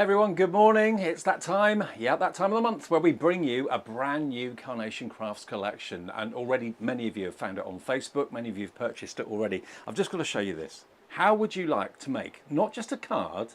Hi everyone, good morning. It's that time, that time of the month where we bring you a brand new Carnation Crafts collection. And already many of you have found it on Facebook, many of you have purchased it already. I've just got to show you this. How would you like to make not just a card,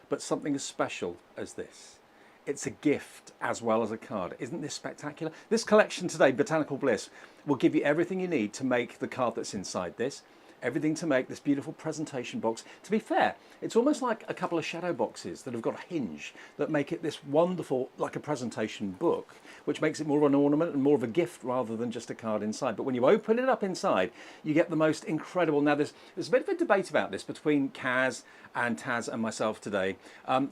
but something as special as this? It's a gift as well as a card. Isn't this spectacular? This collection today, Botanical Bliss, will give you everything you need to make the card that's inside this. Everything to make this beautiful presentation box. To be fair, it's almost like a couple of shadow boxes that have got a hinge that make it this wonderful, like a presentation book, which makes it more of an ornament and more of a gift rather than just a card inside. But when you open it up inside, you get the most incredible. Now, there's a bit of a debate about this between Kaz and Taz and myself today.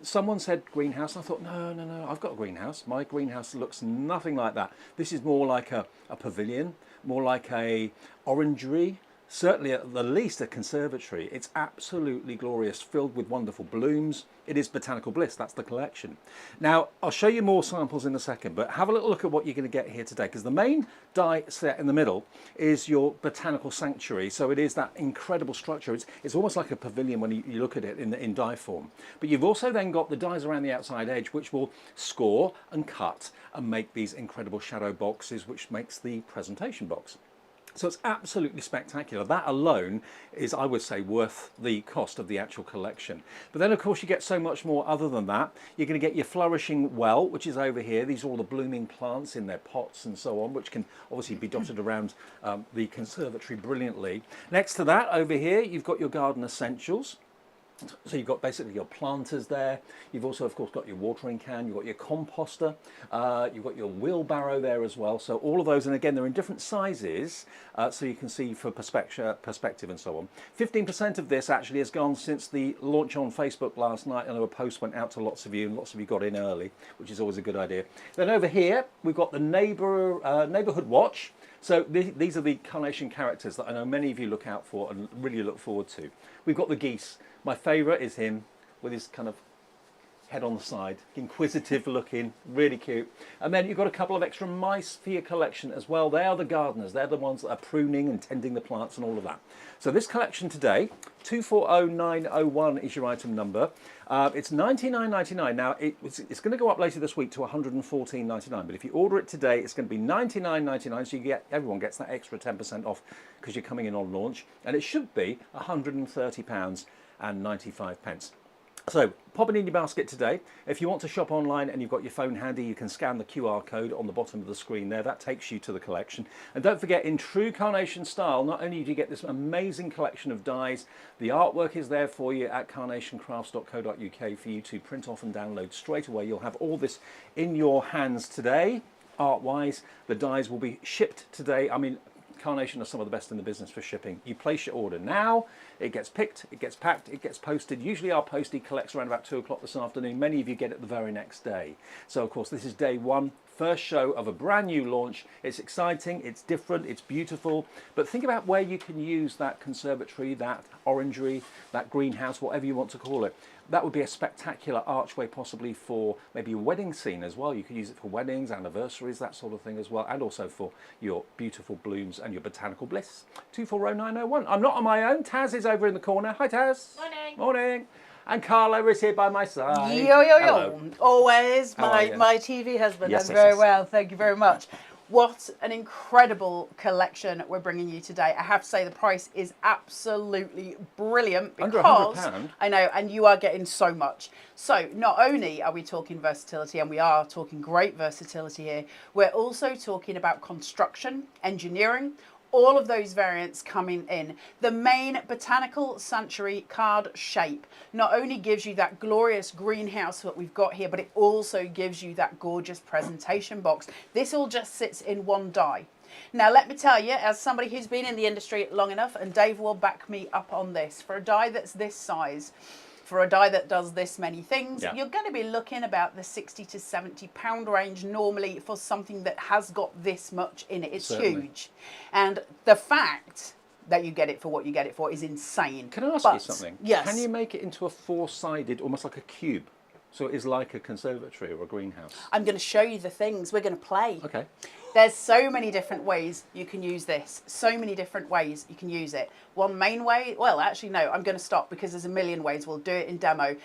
Someone said greenhouse, and I thought, no, I've got a greenhouse. My greenhouse looks nothing like that. This is more like a pavilion, more like a orangery. Certainly at the least a conservatory. It's absolutely glorious, filled with wonderful blooms. It is Botanical Bliss, that's the collection. Now, I'll show you more samples in a second, but have a little look at what you're going to get here today, because the main die set in the middle is your botanical sanctuary. So it is that incredible structure. It's almost like a pavilion when you look at it in die form. But you've also then got the dies around the outside edge, which will score and cut and make these incredible shadow boxes, which makes the presentation box. So it's absolutely spectacular. That alone is, I would say, worth the cost of the actual collection. But then, of course, you get so much more other than that. You're going to get your flourishing well, which is over here. These are all the blooming plants in their pots and so on, which can obviously be dotted around the conservatory brilliantly. Next to that, over here, you've got your garden essentials. So you've got basically your planters there. You've also, of course, got your watering can. You've got your composter. You've got your wheelbarrow there as well. So all of those, and again, they're in different sizes, so you can see for perspective and so on. 15% of this actually has gone since the launch on Facebook last night. I know a post went out to lots of you, and lots of you got in early, which is always a good idea. Then over here, we've got the neighbourhood watch. So these are the Carnation characters that I know many of you look out for and really look forward to. We've got the geese. My favourite is him with his kind of head on the side, inquisitive looking, really cute. And then you've got a couple of extra mice for your collection as well. They are the gardeners. They're the ones that are pruning and tending the plants and all of that. So this collection today, 240901 is your item number. It's $99.99. Now, it's going to go up later this week to $114.99. But if you order it today, it's going to be $99.99. So everyone gets that extra 10% off because you're coming in on launch. And it should be £130 and 95 pence. So pop it in your basket today. If you want to shop online and you've got your phone handy, you can scan the QR code on the bottom of the screen there. That takes you to the collection. And don't forget, in true Carnation style, not only do you get this amazing collection of dies, the artwork is there for you at carnationcrafts.co.uk for you to print off and download straight away. You'll have all this in your hands today, art-wise. The dies will be shipped today. I mean, Carnation are some of the best in the business for shipping. You place your order now, it gets picked, it gets packed, it gets posted. Usually our postie collects around about 2 o'clock this afternoon. Many of you get it the very next day. So of course this is day one, first show of a brand new launch. It's exciting, it's different, it's beautiful. But think about where you can use that conservatory, that orangery, that greenhouse, whatever you want to call it. That would be a spectacular archway, possibly for maybe a wedding scene as well. You could use it for weddings, anniversaries, that sort of thing as well, and also for your beautiful blooms and your Botanical Bliss. 240901. I'm not on my own. Taz is over in the corner. Hi, Taz. Morning. Morning. And Carla is here by my side. Yo. Hello. Always my TV husband. Yes, I'm yes, very yes. well. Thank you very much. What an incredible collection we're bringing you today. I have to say the price is absolutely brilliant because Under £100. I know, and you are getting so much. So not only are we talking versatility, and we are talking great versatility here, we're also talking about construction, engineering, all of those variants coming in. The main Botanical Sanctuary card shape not only gives you that glorious greenhouse that we've got here, but it also gives you that gorgeous presentation box. This all just sits in one die. Now, let me tell you, as somebody who's been in the industry long enough, and Dave will back me up on this, for a die that's this size, for a die that does this many things, you're going to be looking about the £60 to £70 range normally for something that has got this much in it. It's huge. And the fact that you get it for what you get it for is insane. Can I ask you something? Yes. Can you make it into a four-sided, almost like a cube? So it is like a conservatory or a greenhouse? I'm going to show you the things. We're going to play. Okay. There's so many different ways you can use this. So many different ways you can use it. One main way, well, actually, no, I'm going to stop because there's a million ways. We'll do it in demo.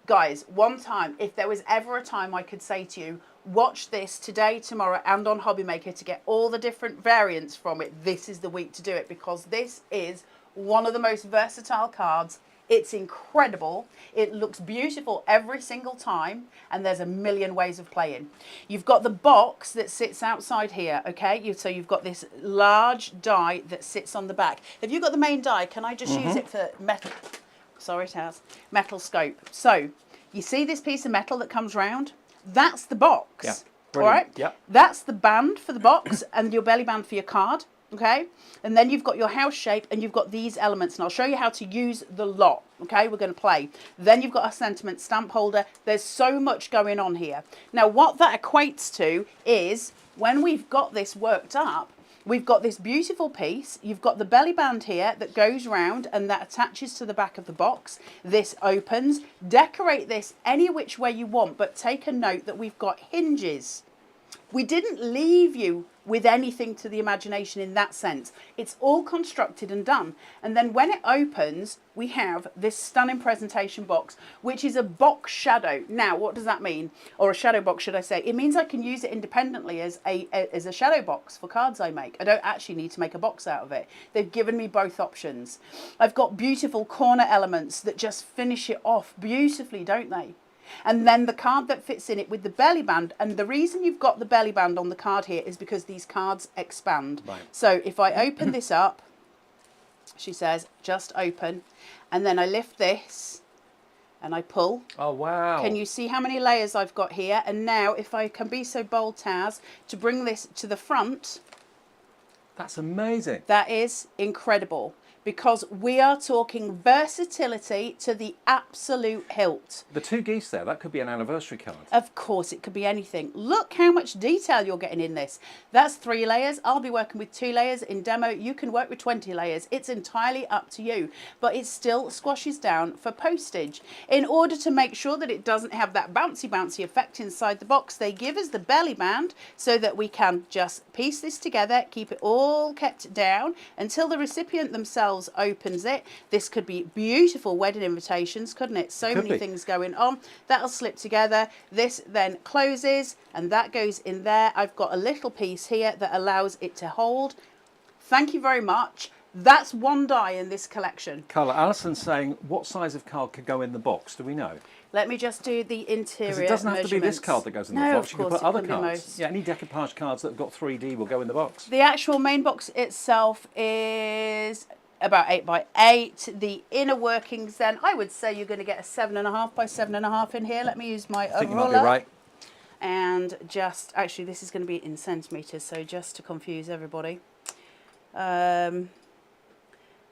Guys, one time, if there was ever a time I could say to you, watch this today, tomorrow, and on Hobbymaker to get all the different variants from it, this is the week to do it, because this is one of the most versatile cards. It's incredible. It looks beautiful every single time, and there's a million ways of playing. You've got the box that sits outside here, okay? So you've got this large die that sits on the back. Have you got the main die? Can I just use it for metal? Sorry, it has. Metal scope. So, you see this piece of metal that comes round? That's the box. Yeah. All right? Yeah. That's the band for the box and your belly band for your card. Okay? And then you've got your house shape and you've got these elements. And I'll show you how to use the lot. Okay? We're going to play. Then you've got a sentiment stamp holder. There's so much going on here. Now, what that equates to is when we've got this worked up, we've got this beautiful piece. You've got the belly band here that goes round and that attaches to the back of the box. This opens. Decorate this any which way you want, but take a note that we've got hinges. We didn't leave you with anything to the imagination in that sense. It's all constructed and done. And then when it opens, we have this stunning presentation box, which is a box shadow. Now, what does that mean? Or a shadow box, should I say? It means I can use it independently as a shadow box for cards I make. I don't actually need to make a box out of it. They've given me both options. I've got beautiful corner elements that just finish it off beautifully, don't they? And then the card that fits in it with the belly band. And the reason you've got the belly band on the card here is because these cards expand. Right. So if I open this up, she says, just open. And then I lift this and I pull. Oh, wow. Can you see how many layers I've got here? And now if I can be so bold, Taz, to bring this to the front. That's amazing. That is incredible. Because we are talking versatility to the absolute hilt. The two geese there, that could be an anniversary card. Of course, it could be anything. Look how much detail you're getting in this. That's 3 layers. I'll be working with 2 layers. In demo, you can work with 20 layers. It's entirely up to you. But it still squashes down for postage. In order to make sure that it doesn't have that bouncy effect inside the box, they give us the belly band so that we can just piece this together, keep it all kept down until the recipient themselves opens it. This could be beautiful wedding invitations, couldn't it? So many things going on. That'll slip together. This then closes and that goes in there. I've got a little piece here that allows it to hold. Thank you very much. That's one die in this collection. Carla, Alison's saying, what size of card could go in the box? Do we know? Let me just do the interior Because it doesn't have to be this card that goes in the box. You can put other cards. Yeah, any decoupage cards that have got 3D will go in the box. The actual main box itself is about 8 by 8. The inner workings then, I would say you're going to get a 7.5 by 7.5 in here. Let me use my I think ruler. you might be right. And just, actually this is going to be in centimetres, so just to confuse everybody.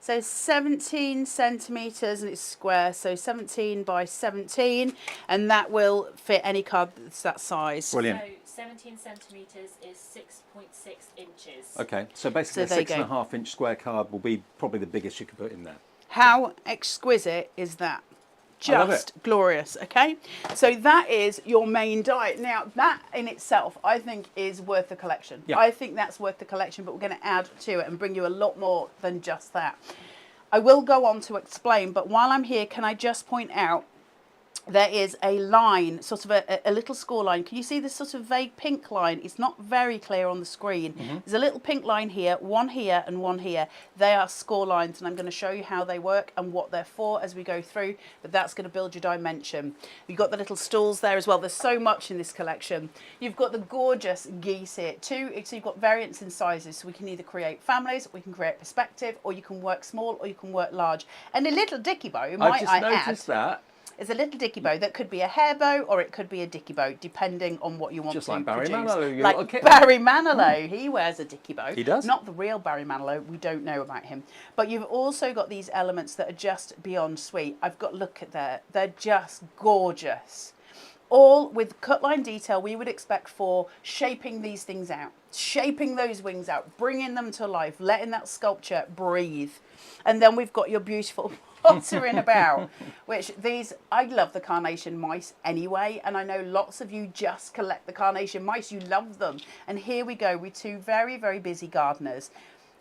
So 17 centimetres and it's square, so 17 by 17, and that will fit any card that's that size. Brilliant. So 17 centimetres is 6.6 inches. Okay, so basically So a 6.5 inch square card will be probably the biggest you could put in there. How exquisite is that? I love Just it. glorious, okay? So that is your main die. Now, that in itself, I think, is worth the collection. Yeah. I think that's worth the collection, but we're going to add to it and bring you a lot more than just that. I will go on to explain, but while I'm here, can I just point out there is a line, sort of a little score line. Can you see this sort of vague pink line? It's not very clear on the screen. There's a little pink line here, one here and one here. They are score lines, and I'm going to show you how they work and what they're for as we go through, but that's going to build your dimension. You've got the little stools there as well. There's so much in this collection. You've got the gorgeous geese here too. So you've got variants in sizes, so we can either create families, we can create perspective, or you can work small, or you can work large. And a little dicky bow, might I add. I just noticed that. It's a little dicky bow that could be a hair bow or it could be a dicky bow, depending on what you want Just to like Barry produce. Manilow, your like little kitten. Barry Manilow, he wears a dicky bow. He does? Not the real Barry Manilow, we don't know about him. But you've also got these elements that are just beyond sweet. I've got, look at there, they're just gorgeous. All with cut line detail we would expect for shaping these things out, shaping those wings out, bringing them to life, letting that sculpture breathe. And then we've got your beautiful pottering about, which these, I love the Carnation mice anyway, and I know lots of you just collect the Carnation mice, you love them. And here we go with two very, very busy gardeners.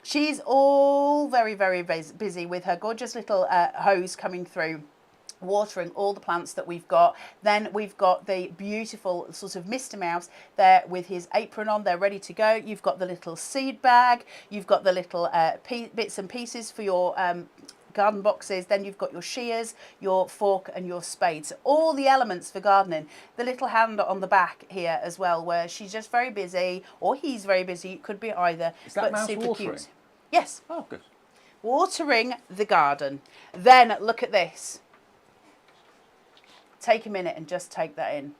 She's all very, very busy with her gorgeous little hose coming through. watering all the plants that we've got. Then we've got the beautiful sort of Mr. Mouse there with his apron on. They're ready to go. You've got the little seed bag. You've got the little bits and pieces for your garden boxes. Then you've got your shears, your fork and your spade. So all the elements for gardening. The little hand on the back here as well, where she's just very busy, or he's very busy. It could be either. Is that mouse super watering? cute. Yes. Oh, good. Watering the garden. Then look at this. Take a minute and just take that in.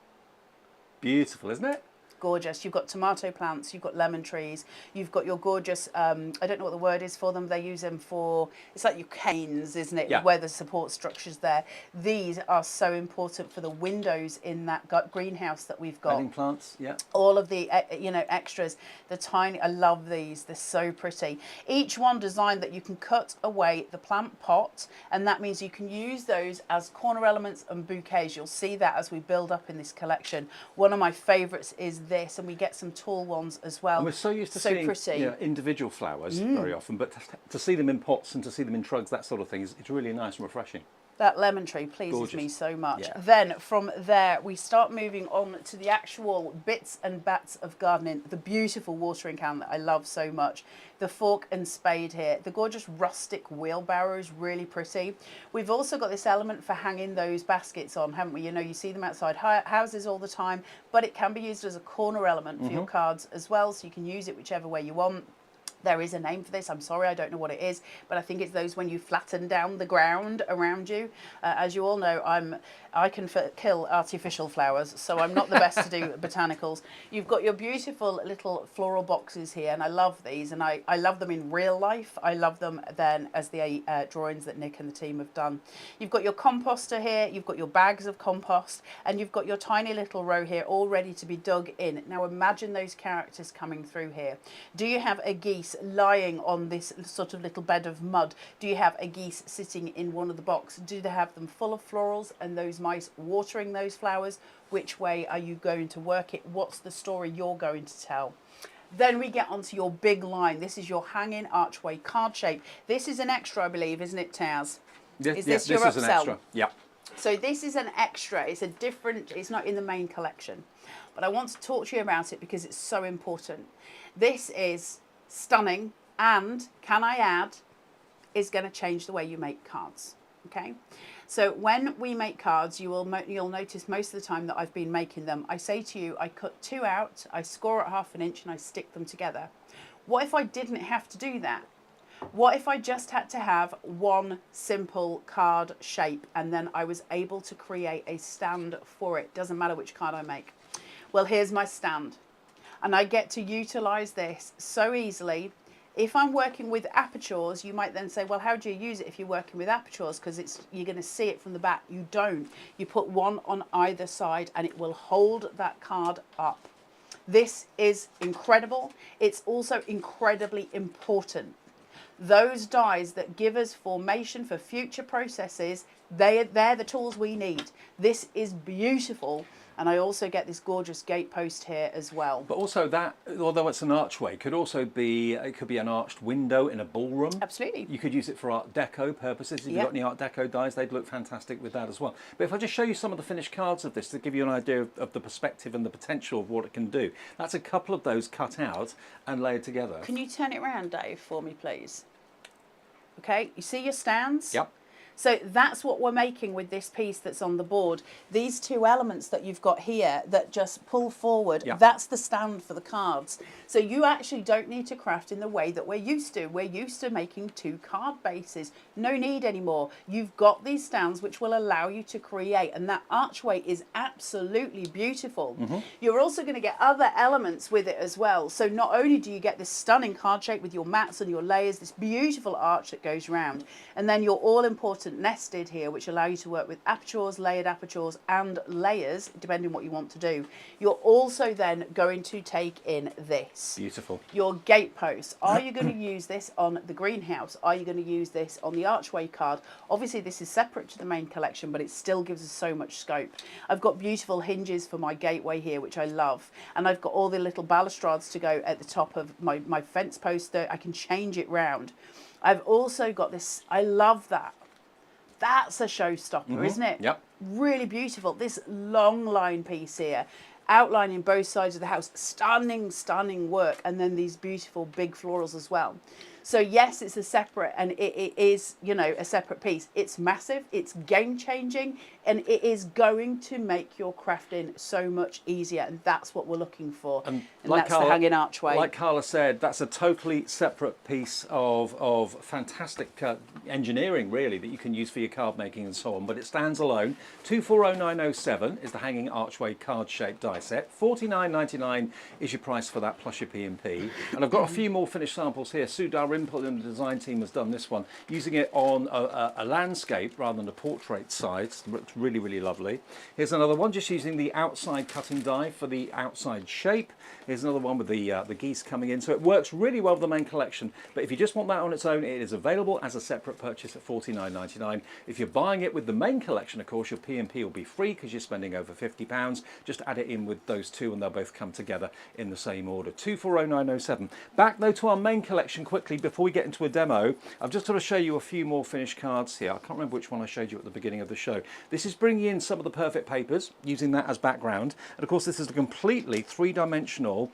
Beautiful, isn't it? Gorgeous. You've got tomato plants, you've got lemon trees, you've got your gorgeous, I don't know what the word is for them, they use them for, it's like your canes, isn't it, Yeah. where the support structure's there. These are so important for the windows in that greenhouse that we've got. Bedding plants, yeah. All of the, extras, the tiny, I love these, they're so pretty. Each one designed that you can cut away the plant pot, and that means you can use those as corner elements and bouquets. You'll see that as we build up in this collection. One of my favourites is this, and we get some tall ones as well. And we're so used to seeing pretty. individual flowers very often, but to see them in pots and to see them in trugs, that sort of thing, it's really nice and refreshing. That lemon tree pleases Gorgeous. me so much. Yeah. Then from there, we start moving on to the actual bits and bats of gardening. The beautiful watering can that I love so much. The fork and spade here. The gorgeous rustic wheelbarrow is really pretty. We've also got this element for hanging those baskets on, haven't we? You see them outside houses all the time, but it can be used as a corner element for your cards as well, so you can use it whichever way you want. There is a name for this. I'm sorry, I don't know what it is, but I think it's those when you flatten down the ground around you. As you all know, I can kill artificial flowers, so I'm not the best to do botanicals. You've got your beautiful little floral boxes here, and I love these, and I love them in real life. I love them then as the drawings that Nick and the team have done. You've got your composter here, you've got your bags of compost, and you've got your tiny little row here all ready to be dug in. Now imagine those characters coming through here. Do you have a geese lying on this sort of little bed of mud? Do you have a geese sitting in one of the boxes? Do they have them full of florals and those mice watering those flowers? Which way are you going to work it? What's the story you're going to tell? Then we get onto your big line. This is your hanging archway card shape. This is an extra, I believe, isn't it, Taz? Yes, Is this your this is upsell? an extra. Yeah. So this is an extra. It's a different, it's not in the main collection. But I want to talk to you about it because it's so important. This is stunning, and can I add, is going to change the way you make cards. Okay, so when we make cards, you'll notice most of the time that I've been making them, I say to you, I cut two out, I score at 1/2 inch, and I stick them together. What if I didn't have to do that? What if I just had to have one simple card shape, and then I was able to create a stand for it? Doesn't matter which card I make. Well, here's my stand. And I get to utilize this so easily. If I'm working with apertures, you might then say, well, how do you use it if you're working with apertures? Because you're going to see it from the back. You don't. You put one on either side and it will hold that card up. This is incredible. It's also incredibly important. Those dies that give us formation for future processes, they're the tools we need. This is beautiful. And I also get this gorgeous gate post here as well. But also that, although it's an archway, could also be, it could be an arched window in a ballroom. Absolutely. You could use it for Art Deco purposes. If you've got any Art Deco dies, they'd look fantastic with that as well. But if I just show you some of the finished cards of this to give you an idea of the perspective and the potential of what it can do. That's a couple of those cut out and layered together. Can you turn it around, Dave, for me, please? Okay, you see your stands? Yep. So that's what we're making with this piece that's on the board. These two elements that you've got here that just pull forward, that's the stand for the cards. So you actually don't need to craft in the way that we're used to. We're used to making two card bases. No need anymore. You've got these stands which will allow you to create, and that archway is absolutely beautiful. You're also going to get other elements with it as well. So not only do you get this stunning card shape with your mats and your layers, this beautiful arch that goes round, and then your all-important nested here, which allow you to work with apertures, layered apertures, and layers, depending on what you want to do. You're also then going to take in this. Beautiful. Your gate posts. Are you going to use this on the greenhouse? Are you going to use this on the archway card? Obviously, this is separate to the main collection, but it still gives us so much scope. I've got beautiful hinges for my gateway here, which I love. And I've got all the little balustrades to go at the top of my fence post. I can change it round. I've also got this, I love that. That's a showstopper, isn't it? Yep. Really beautiful. This long line piece here, outlining both sides of the house. Stunning, stunning work. And then these beautiful big florals as well. So yes, it's a separate, and it is, you know, a separate piece. It's massive, it's game changing, and it is going to make your crafting so much easier. And that's what we're looking for. And like that's the hanging archway. Like Carla said, that's a totally separate piece of fantastic engineering, really, that you can use for your card making and so on. But it stands alone. 240907 is the hanging archway card shaped die set. $49.99 is your price for that plus your P&P. And I've got a few more finished samples here. Sue Dalrymple and the design team has done this one, using it on a landscape rather than a portrait side. It's really, really lovely. Here's another one, just using the outside cutting die for the outside shape. Here's another one with the geese coming in. So it works really well with the main collection. But if you just want that on its own, it is available as a separate purchase at $49.99. If you're buying it with the main collection, of course, your P&P will be free because you're spending over £50. Just add it in with those two and they'll both come together in the same order. 240907. Back though to our main collection quickly before we get into a demo. I've just got to show you a few more finished cards here. I can't remember which one I showed you at the beginning of the show. This is bringing in some of the perfect papers, using that as background. And of course, this is a completely three-dimensional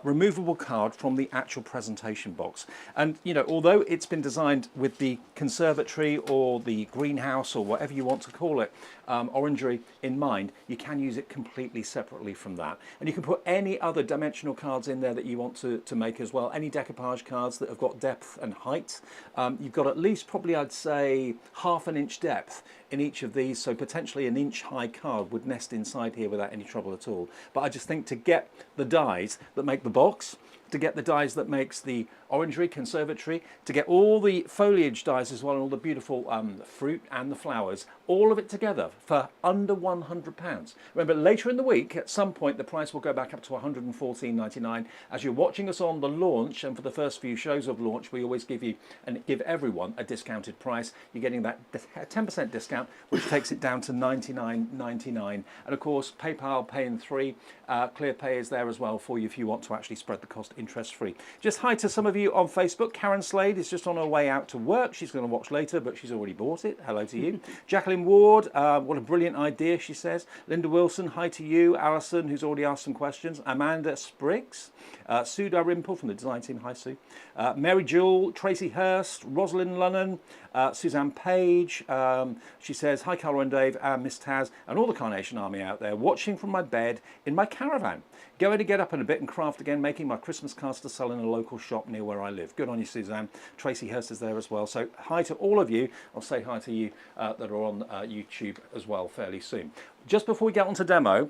removable card from the actual presentation box. And you know, although it's been designed with the conservatory or the greenhouse or whatever you want to call it, orangery in mind, you can use it completely separately from that. And you can put any other dimensional cards in there that you want to make as well. Any decoupage cards that have got depth and height. You've got at least probably, I'd say, ½ an inch depth in each of these, so potentially an inch high card would nest inside here without any trouble at all. But I just think to get the dies that make the box, to get the dies that makes the orangery, conservatory, to get all the foliage dies as well and all the beautiful fruit and the flowers, all of it together for under £100. Remember, later in the week, at some point, the price will go back up to $114.99. As you're watching us on the launch, and for the first few shows of launch, we always give you and give everyone a discounted price. You're getting that 10% discount, which takes it down to $99.99. And of course, PayPal, Pay in 3, ClearPay is there as well for you if you want to actually spread the cost interest-free. Just hi to some of you on Facebook. Karen Slade is just on her way out to work. She's going to watch later, but she's already bought it. Hello to you. Jacqueline Ward, what a brilliant idea, she says. Linda Wilson, hi to you. Alison, who's already asked some questions. Amanda Spriggs. Sue Dalrymple from the design team, hi Sue. Mary Jewell, Tracy Hurst, Rosalind Lunnan, Suzanne Page. She says, hi Carla and Dave and Miss Taz and all the Carnation Army out there, watching from my bed in my caravan. Going to get up in a bit and craft again, making my Christmas cards to sell in a local shop near where I live. Good on you, Suzanne. Tracy Hurst is there as well. So hi to all of you. I'll say hi to you that are on YouTube as well fairly soon. Just before we get on to demo,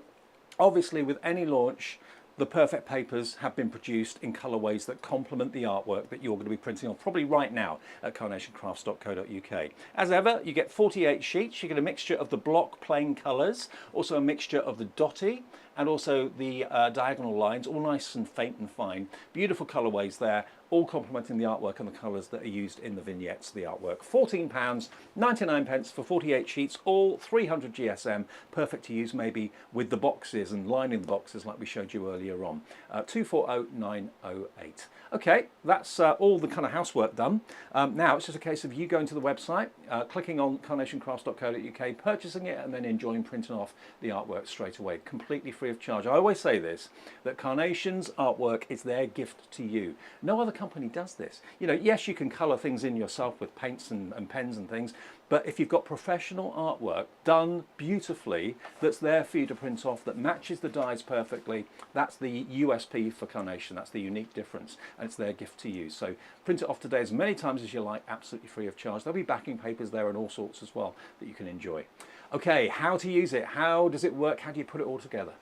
obviously with any launch, the perfect papers have been produced in colourways that complement the artwork that you're going to be printing on probably right now at carnationcrafts.co.uk. As ever, you get 48 sheets. You get a mixture of the block plain colours, also a mixture of the dotty, and also the diagonal lines, all nice and faint and fine. Beautiful colourways there, all complementing the artwork and the colours that are used in the vignettes, the artwork. £14.99 for 48 sheets, all 300 GSM, perfect to use maybe with the boxes and lining the boxes like we showed you earlier on. 240908. Okay, that's all the kind of housework done. Now it's just a case of you going to the website, clicking on carnationcrafts.co.uk, purchasing it, and then enjoying printing off the artwork straight away, completely free of charge. I always say this, that Carnation's artwork is their gift to you. No other company does this. You know, yes, you can colour things in yourself with paints and pens and things, but if you've got professional artwork done beautifully that's there for you to print off, that matches the dies perfectly, that's the USP for Carnation. That's the unique difference, and it's their gift to you. So print it off today as many times as you like, absolutely free of charge. There'll be backing papers there and all sorts as well that you can enjoy. Okay, how to use it? How does it work? How do you put it all together?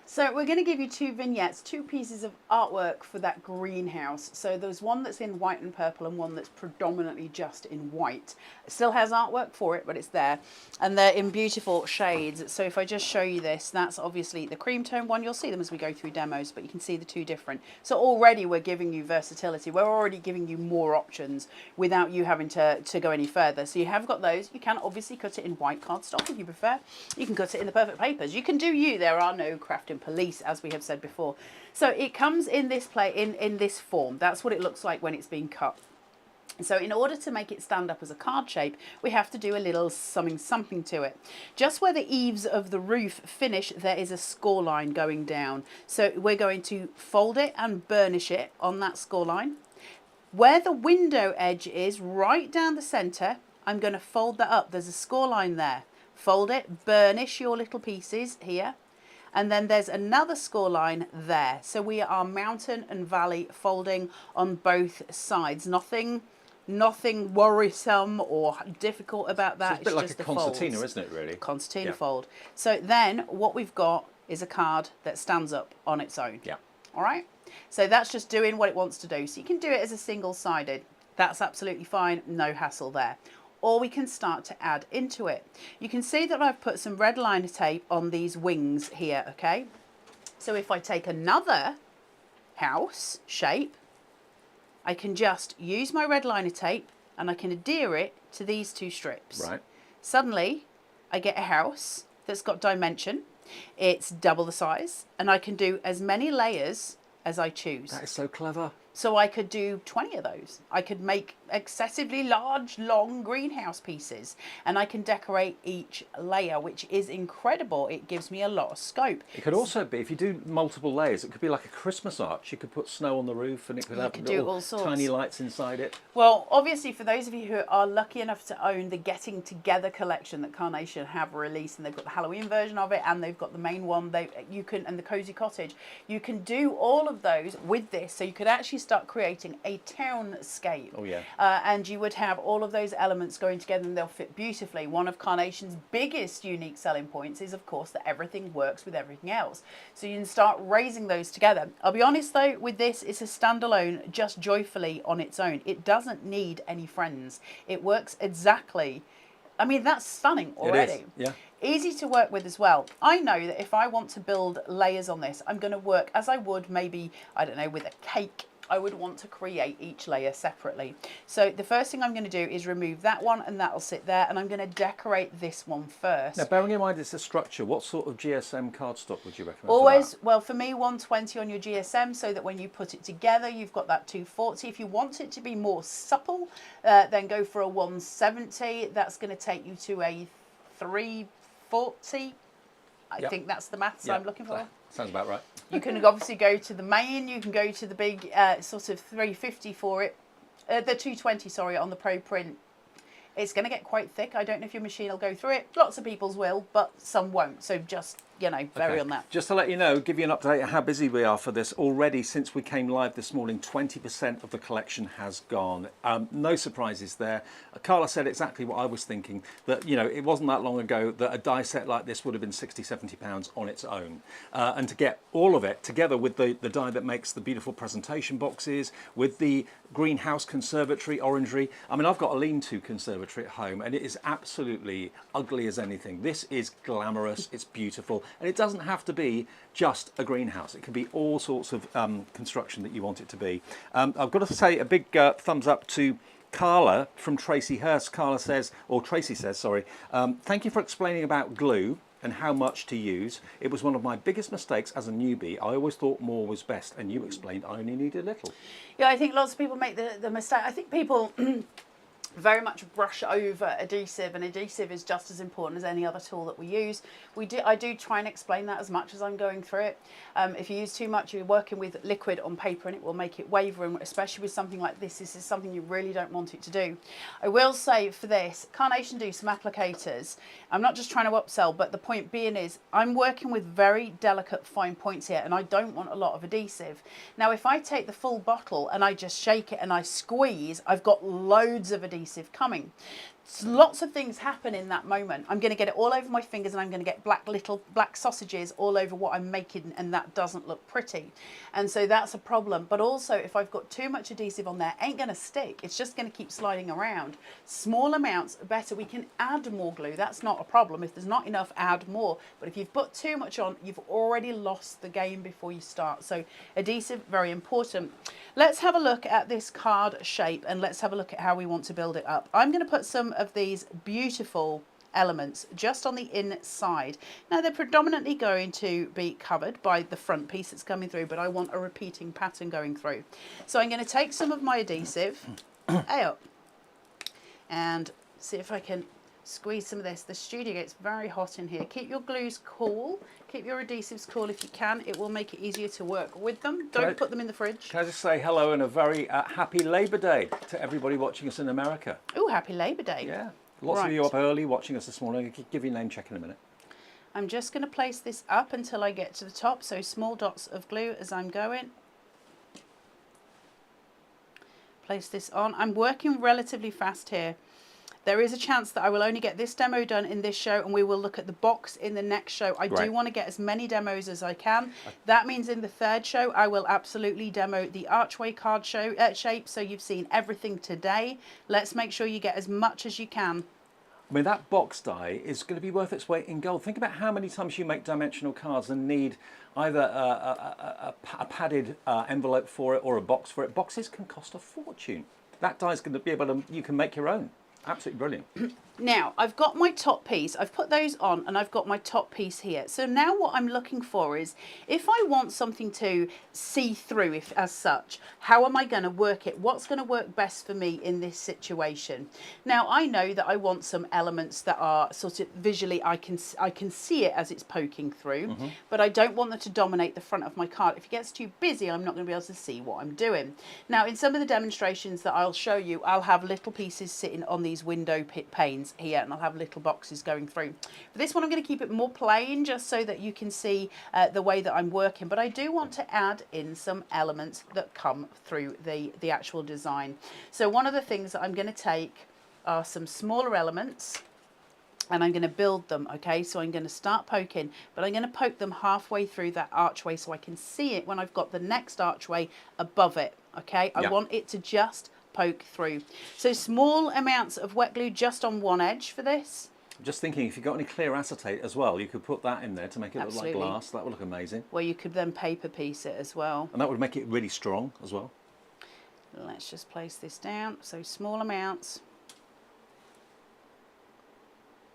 So we're going to give you two vignettes, two pieces of artwork for that greenhouse. So there's one that's in white and purple and one that's predominantly just in white. It still has artwork for it, but it's there. And they're in beautiful shades. So if I just show you this, that's obviously the cream tone one. You'll see them as we go through demos, but you can see the two different. So already we're giving you versatility. We're already giving you more options without you having to go any further. So you have got those. You can obviously cut it in white cardstock if you prefer. You can cut it in the perfect papers. You can do you. There are no crafting police, as we have said before. So it comes in this in this form. That's what it looks like when it's being cut. So in order to make it stand up as a card shape, we have to do a little something to it. Just where the eaves of the roof finish, there is a score line going down. So we're going to fold it and burnish it on that score line. Where the window edge is, right down the centre, I'm going to fold that up. There's a score line there. Fold it, burnish your little pieces here. And then there's another score line there. So we are mountain and valley folding on both sides. Nothing worrisome or difficult about that. So it's a bit like just a the folds. concertina, isn't it, really? Concertina Yeah. fold. So then what we've got is a card that stands up on its own. Yeah. All right. So that's just doing what it wants to do. So you can do it as a single-sided. That's absolutely fine. No hassle there. Or we can start to add into it. You can see that I've put some red liner tape on these wings here, okay? So if I take another house shape, I can just use my red liner tape and I can adhere it to these two strips. Right. Suddenly, I get a house that's got dimension. It's double the size, and I can do as many layers as I choose. That is so clever. So I could do 20 of those. I could make excessively large, long greenhouse pieces, and I can decorate each layer, which is incredible. It gives me a lot of scope. It could also be, if you do multiple layers, it could be like a Christmas arch. You could put snow on the roof and it could have could do little all sorts. tiny lights inside it. Well, obviously, for those of you who are lucky enough to own the Getting Together collection that Carnation have released, and they've got the Halloween version of it, and they've got the main one, and the Cozy Cottage, you can do all of those with this. So you could actually start creating a townscape. Oh, yeah. And you would have all of those elements going together, and they'll fit beautifully. One of Carnation's biggest unique selling points is, of course, that everything works with everything else. So you can start raising those together. I'll be honest, though, with this, it's a standalone, just joyfully on its own. It doesn't need any friends. It works exactly. I mean, that's stunning already. It is, yeah. Easy to work with as well. I know that if I want to build layers on this, I'm going to work as I would maybe, I don't know, with a cake. I would want to create each layer separately. So the first thing I'm going to do is remove that one, and that'll sit there, and I'm going to decorate this one first. Now, bearing in mind it's a structure, what sort of GSM cardstock would you recommend? Always, well, for me, 120 on your GSM, so that when you put it together, you've got that 240. If you want it to be more supple, then go for a 170. That's going to take you to a 340. I think that's the maths I'm looking for. Sounds about right. You can obviously go to the main, you can go to the big sort of 350 for it, the 220, sorry, on the Pro Print. It's going to get quite thick. I don't know if your machine will go through it. Lots of people's will, but some won't. So just, you know, vary on that. Just to let you know, give you an update on how busy we are for this. Already, since we came live this morning, 20% of the collection has gone. No surprises there. Carla said exactly what I was thinking, that, you know, it wasn't that long ago that a die set like this would have been 60, 70 pounds on its own. And to get all of it together with the die that makes the beautiful presentation boxes, with the greenhouse conservatory orangery. I mean, I've got a lean-to conservatory at home, and it is absolutely ugly as anything. This is glamorous, it's beautiful, and it doesn't have to be just a greenhouse. It can be all sorts of construction that you want it to be. I've got to say a big thumbs up to Carla from Tracy Hurst. Tracy says, sorry, thank you for explaining about glue and how much to use. It was one of my biggest mistakes as a newbie. I always thought more was best, and you explained I only needed little. Yeah, I think lots of people make the mistake. I think people very much brush over adhesive, and adhesive is just as important as any other tool that we use. I do try and explain that as much as I'm going through it. If you use too much, you're working with liquid on paper, and it will make it waver, and especially with something like this is something you really don't want it to do. I will say for this, Carnation do some applicators. I'm not just trying to upsell, but the point being is I'm working with very delicate fine points here, and I don't want a lot of adhesive. Now, if I take the full bottle and I just shake it and I squeeze, I've got loads of adhesive coming. Lots of things happen in that moment. I'm going to get it all over my fingers, and I'm going to get little black sausages all over what I'm making, and that doesn't look pretty. And so that's a problem. But also, if I've got too much adhesive on there, it ain't going to stick. It's just going to keep sliding around. Small amounts are better. We can add more glue. That's not a problem. If there's not enough, add more. But if you've put too much on, you've already lost the game before you start. So adhesive, very important. Let's have a look at this card shape, and let's have a look at how we want to build it up. I'm going to put some of these beautiful elements just on the inside. Now, they're predominantly going to be covered by the front piece that's coming through, but I want a repeating pattern going through. So I'm going to take some of my adhesive, out. And see if I can squeeze some of this. The studio gets very hot in here. Keep your glues cool. Keep your adhesives cool if you can. It will make it easier to work with them. Don't put them in the fridge. Can I just say hello and a very happy Labour Day to everybody watching us in America? Oh, happy Labour Day. Yeah. Lots of you up early watching us this morning. I'll give you a name check in a minute. I'm just going to place this up until I get to the top. So small dots of glue as I'm going. Place this on. I'm working relatively fast here. There is a chance that I will only get this demo done in this show and we will look at the box in the next show. I do want to get as many demos as I can. That means in the third show, I will absolutely demo the archway card shape. So you've seen everything today. Let's make sure you get as much as you can. I mean, that box die is going to be worth its weight in gold. Think about how many times you make dimensional cards and need either a padded envelope for it or a box for it. Boxes can cost a fortune. That die is going to be able to, you can make your own. Absolutely brilliant. Now, I've got my top piece. I've put those on and I've got my top piece here. So now what I'm looking for is, if I want something to see through, if as such, how am I going to work it? What's going to work best for me in this situation? Now, I know that I want some elements that are sort of visually, I can see it as it's poking through, but I don't want them to dominate the front of my card. If it gets too busy, I'm not going to be able to see what I'm doing. Now, in some of the demonstrations that I'll show you, I'll have little pieces sitting on these window panes here, and I'll have little boxes going through. For this one, I'm going to keep it more plain just so that you can see the way that I'm working, but I do want to add in some elements that come through the actual design. So one of the things that I'm going to take are some smaller elements and I'm going to build them, okay? So I'm going to start poking, but I'm going to poke them halfway through that archway so I can see it when I've got the next archway above it, okay? I want it to just poke through. So small amounts of wet glue just on one edge for this. Just thinking, if you've got any clear acetate as well, you could put that in there to make it look like glass. That would look amazing. Well, you could then paper piece it as well. And that would make it really strong as well. Let's just place this down. So small amounts.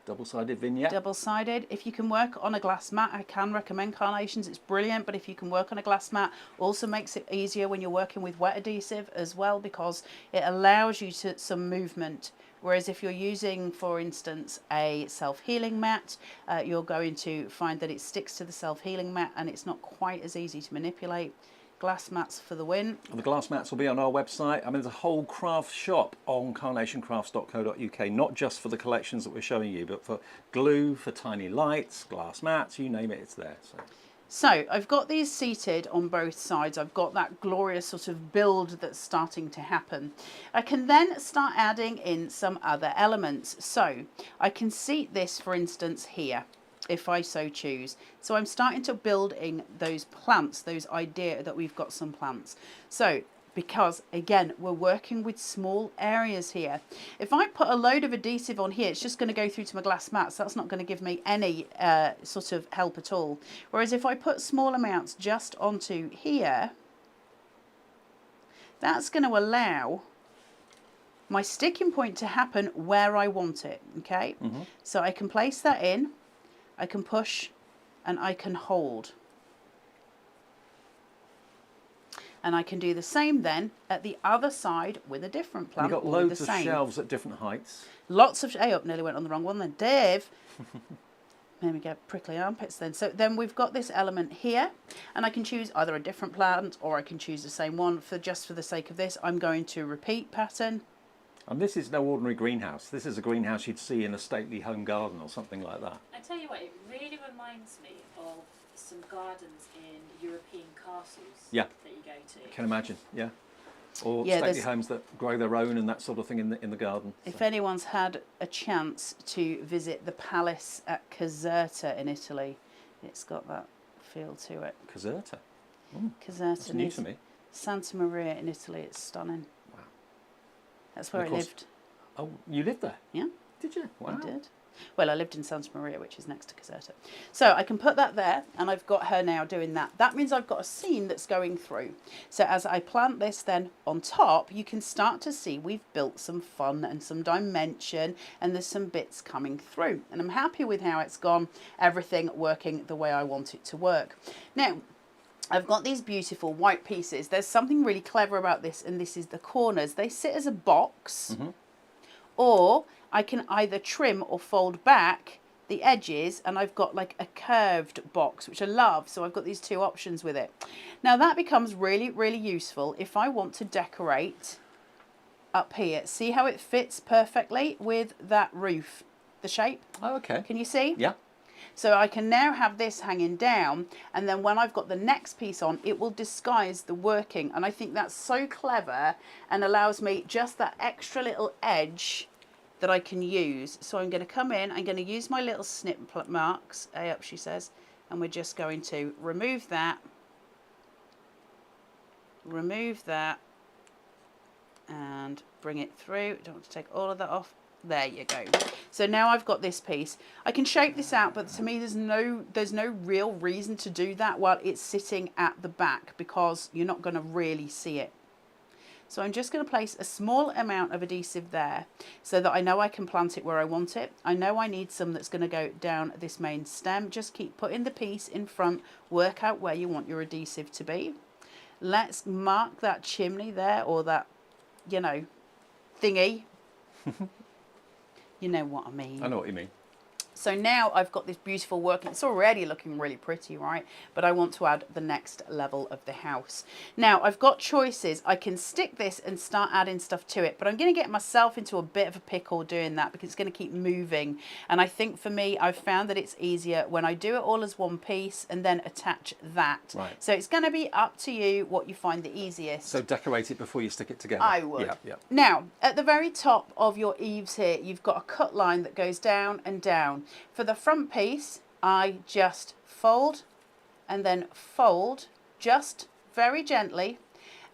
Double-sided vignette. Double-sided. If you can work on a glass mat, I can recommend Carnations. It's brilliant, but if you can work on a glass mat, also makes it easier when you're working with wet adhesive as well, because it allows you to some movement. Whereas if you're using, for instance, a self-healing mat, you're going to find that it sticks to the self-healing mat and it's not quite as easy to manipulate. Glass mats for the win. The glass mats will be on our website. I mean, there's a whole craft shop on carnationcrafts.co.uk, not just for the collections that we're showing you, but for glue, for tiny lights, glass mats, you name it, it's there. So I've got these seated on both sides. I've got that glorious sort of build that's starting to happen. I can then start adding in some other elements. So I can seat this, for instance, here, if I so choose. So I'm starting to build in those plants, those idea that we've got some plants. So, because again, we're working with small areas here. If I put a load of adhesive on here, it's just going to go through to my glass mats. That's not going to give me any sort of help at all. Whereas if I put small amounts just onto here, that's going to allow my sticking point to happen where I want it, okay? So I can place that in, I can push, and I can hold. And I can do the same then at the other side with a different plant. You've got loads of shelves at different heights. Lots of, hey, up, nearly went on the wrong one then. Dave. There we go, prickly armpits then. So then we've got this element here, and I can choose either a different plant or I can choose the same one. Just for the sake of this, I'm going to repeat pattern. And this is no ordinary greenhouse. This is a greenhouse you'd see in a stately home garden or something like that. I tell you what, it really reminds me of some gardens in European castles that you go to. I can imagine, yeah. Or stately homes that grow their own and that sort of thing in the garden. If anyone's had a chance to visit the palace at Caserta in Italy, it's got that feel to it. Caserta? Caserta. That's new to me. Santa Maria in Italy, it's stunning. Wow. That's where I lived. Oh, you lived there? Yeah. Did you? Wow. I did. Well, I lived in Santa Maria, which is next to Caserta. So I can put that there, and I've got her now doing that. That means I've got a scene that's going through. So as I plant this then on top, you can start to see we've built some fun and some dimension, and there's some bits coming through. And I'm happy with how it's gone, everything working the way I want it to work. Now, I've got these beautiful white pieces. There's something really clever about this, and this is the corners. They sit as a box, or I can either trim or fold back the edges, and I've got like a curved box, which I love. So I've got these two options with it. Now that becomes really, really useful if I want to decorate up here. See how it fits perfectly with that roof, the shape? Oh, okay. Can you see? Yeah. So I can now have this hanging down, and then when I've got the next piece on, it will disguise the working. And I think that's so clever and allows me just that extra little edge that I can use. So I'm going to come in, I'm going to use my little snip marks, up she says, and we're just going to remove that, and bring it through. Don't want to take all of that off. There you go. So now I've got this piece. I can shape this out, but to me there's no real reason to do that while it's sitting at the back, because you're not going to really see it. So I'm just going to place a small amount of adhesive there so that I know I can plant it where I want it. I know I need some that's going to go down this main stem. Just keep putting the piece in front, work out where you want your adhesive to be. Let's mark that chimney there, or that, you know, thingy. You know what I mean. I know what you mean. So now I've got this beautiful work, and it's already looking really pretty, right? But I want to add the next level of the house. Now I've got choices. I can stick this and start adding stuff to it, but I'm going to get myself into a bit of a pickle doing that because it's going to keep moving. And I think for me, I've found that it's easier when I do it all as one piece and then attach that. Right. So it's going to be up to you what you find the easiest. So decorate it before you stick it together. I would. Yeah, yeah. Now, at the very top of your eaves here, you've got a cut line that goes down and down. For the front piece, I just fold and then fold just very gently,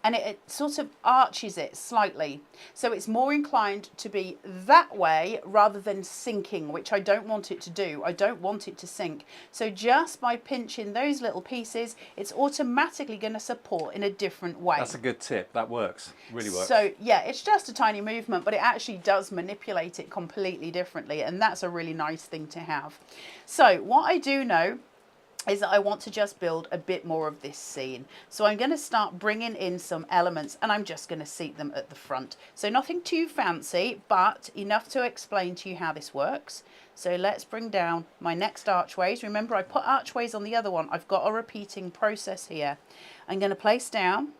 and it sort of arches it slightly. So it's more inclined to be that way rather than sinking, which I don't want it to do. I don't want it to sink. So just by pinching those little pieces, it's automatically going to support in a different way. That's a good tip. That works. Really works. So yeah, it's just a tiny movement, but it actually does manipulate it completely differently, and that's a really nice thing to have. So what I do know is that I want to just build a bit more of this scene. So I'm going to start bringing in some elements, and I'm just going to seat them at the front. So nothing too fancy, but enough to explain to you how this works. So let's bring down my next archways. Remember, I put archways on the other one. I've got a repeating process here. I'm going to place down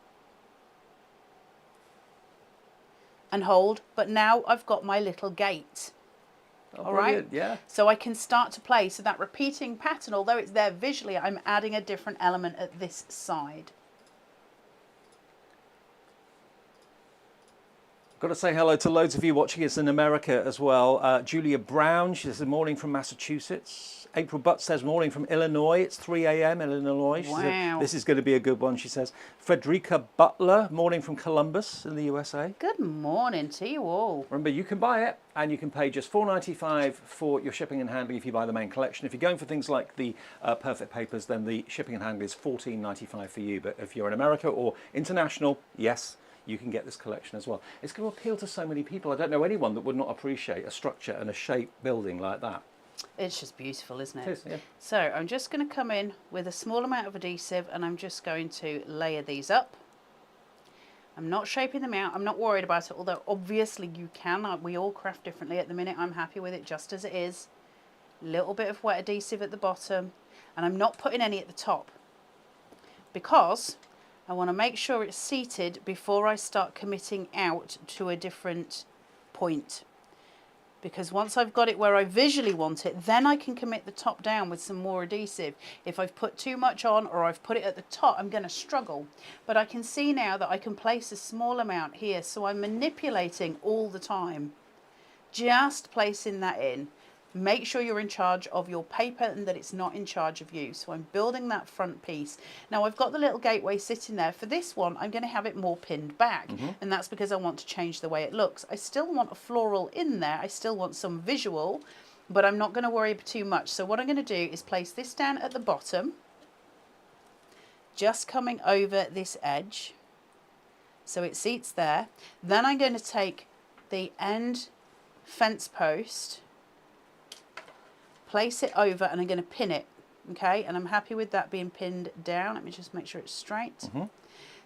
and hold, but now I've got my little gate. Oh, all right, yeah. So I can start to play. So that repeating pattern, although it's there visually, I'm adding a different element at this side. Got to say hello to loads of you watching us in America as well. Julia Brown, she says morning from Massachusetts. April Butt says morning from Illinois. It's 3 a.m. in Illinois. She said, this is going to be a good one, she says. Frederica Butler, morning from Columbus in the USA. Good morning to you all. Remember, you can buy it and you can pay just $4.95 for your shipping and handling if you buy the main collection. If you're going for things like the perfect papers, then the shipping and handling is $14.95 for you. But if you're in America or international, yes, you can get this collection as well. It's going to appeal to so many people. I don't know anyone that would not appreciate a structure and a shape building like that. It's just beautiful, isn't it? It is, yeah. So I'm just going to come in with a small amount of adhesive, and I'm just going to layer these up. I'm not shaping them out. I'm not worried about it, although obviously you can. We all craft differently at the minute. I'm happy with it just as it is. Little bit of wet adhesive at the bottom, and I'm not putting any at the top because I want to make sure it's seated before I start committing out to a different point. Because once I've got it where I visually want it, then I can commit the top down with some more adhesive. If I've put too much on or I've put it at the top, I'm going to struggle. But I can see now that I can place a small amount here, so I'm manipulating all the time. Just placing that in. Make sure you're in charge of your paper and that it's not in charge of you. So I'm building that front piece. Now I've got the little gateway sitting there. For this one, I'm going to have it more pinned back. And that's because I want to change the way it looks. I still want a floral in there. I still want some visual, but I'm not going to worry too much. So what I'm going to do is place this down at the bottom, just coming over this edge. So it seats there. Then I'm going to take the end fence post, place it over, and I'm going to pin it Okay, and I'm happy with that being pinned down. Let me just make sure it's straight.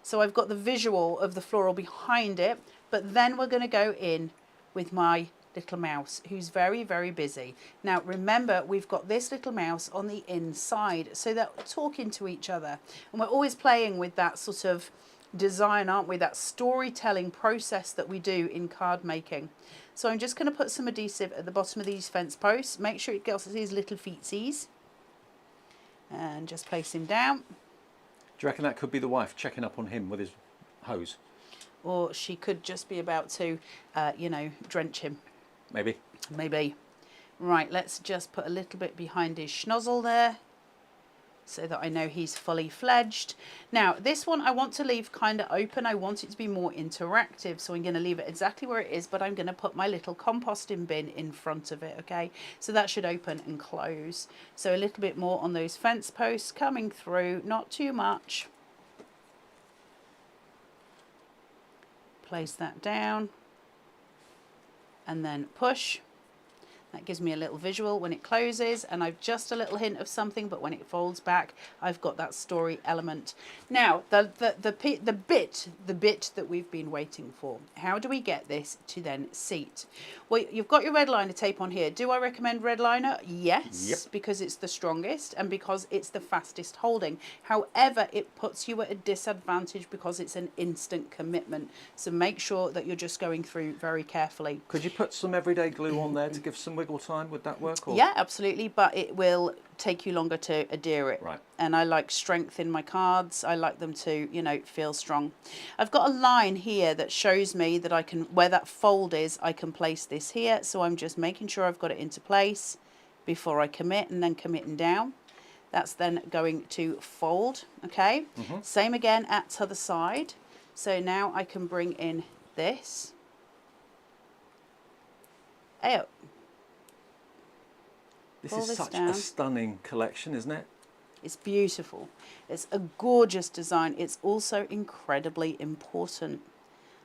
So I've got the visual of the floral behind it, but then we're going to go in with my little mouse who's very, very busy. Now remember, we've got this little mouse on the inside, so they're talking to each other, and we're always playing with that sort of design, aren't we? That storytelling process that we do in card making. So I'm just going to put some adhesive at the bottom of these fence posts. Make sure it gets his little feetsies, and just place him down. Do you reckon that could be the wife checking up on him with his hose? Or she could just be about to, you know, drench him. Maybe. Maybe. Right, let's just put a little bit behind his schnozzle there, so that I know he's fully fledged. Now, this one I want to leave kind of open. I want it to be more interactive, so I'm going to leave it exactly where it is, but I'm going to put my little composting bin in front of it, okay? So that should open and close. So a little bit more on those fence posts coming through, not too much. Place that down and then push. That gives me a little visual when it closes, and I've just a little hint of something, but when it folds back, I've got that story element. Now, the bit that we've been waiting for. How do we get this to then seat? Well, you've got your red liner tape on here. Do I recommend red liner? Yes, yep, because it's the strongest and because it's the fastest holding. However, it puts you at a disadvantage because it's an instant commitment. So make sure that you're just going through very carefully. Could you put some everyday glue on there to give some wiggle time? Would that work? Or? Yeah, absolutely, but it will take you longer to adhere it. Right. And I like strength in my cards. I like them to, you know, feel strong. I've got a line here that shows me that I can, where that fold is, I can place this here. So I'm just making sure I've got it into place before I commit, and then committing down. That's then going to fold, okay? Same again at the other side. So now I can bring in this. Oh. This is such a stunning collection, isn't it? It's beautiful. It's a gorgeous design. It's also incredibly important.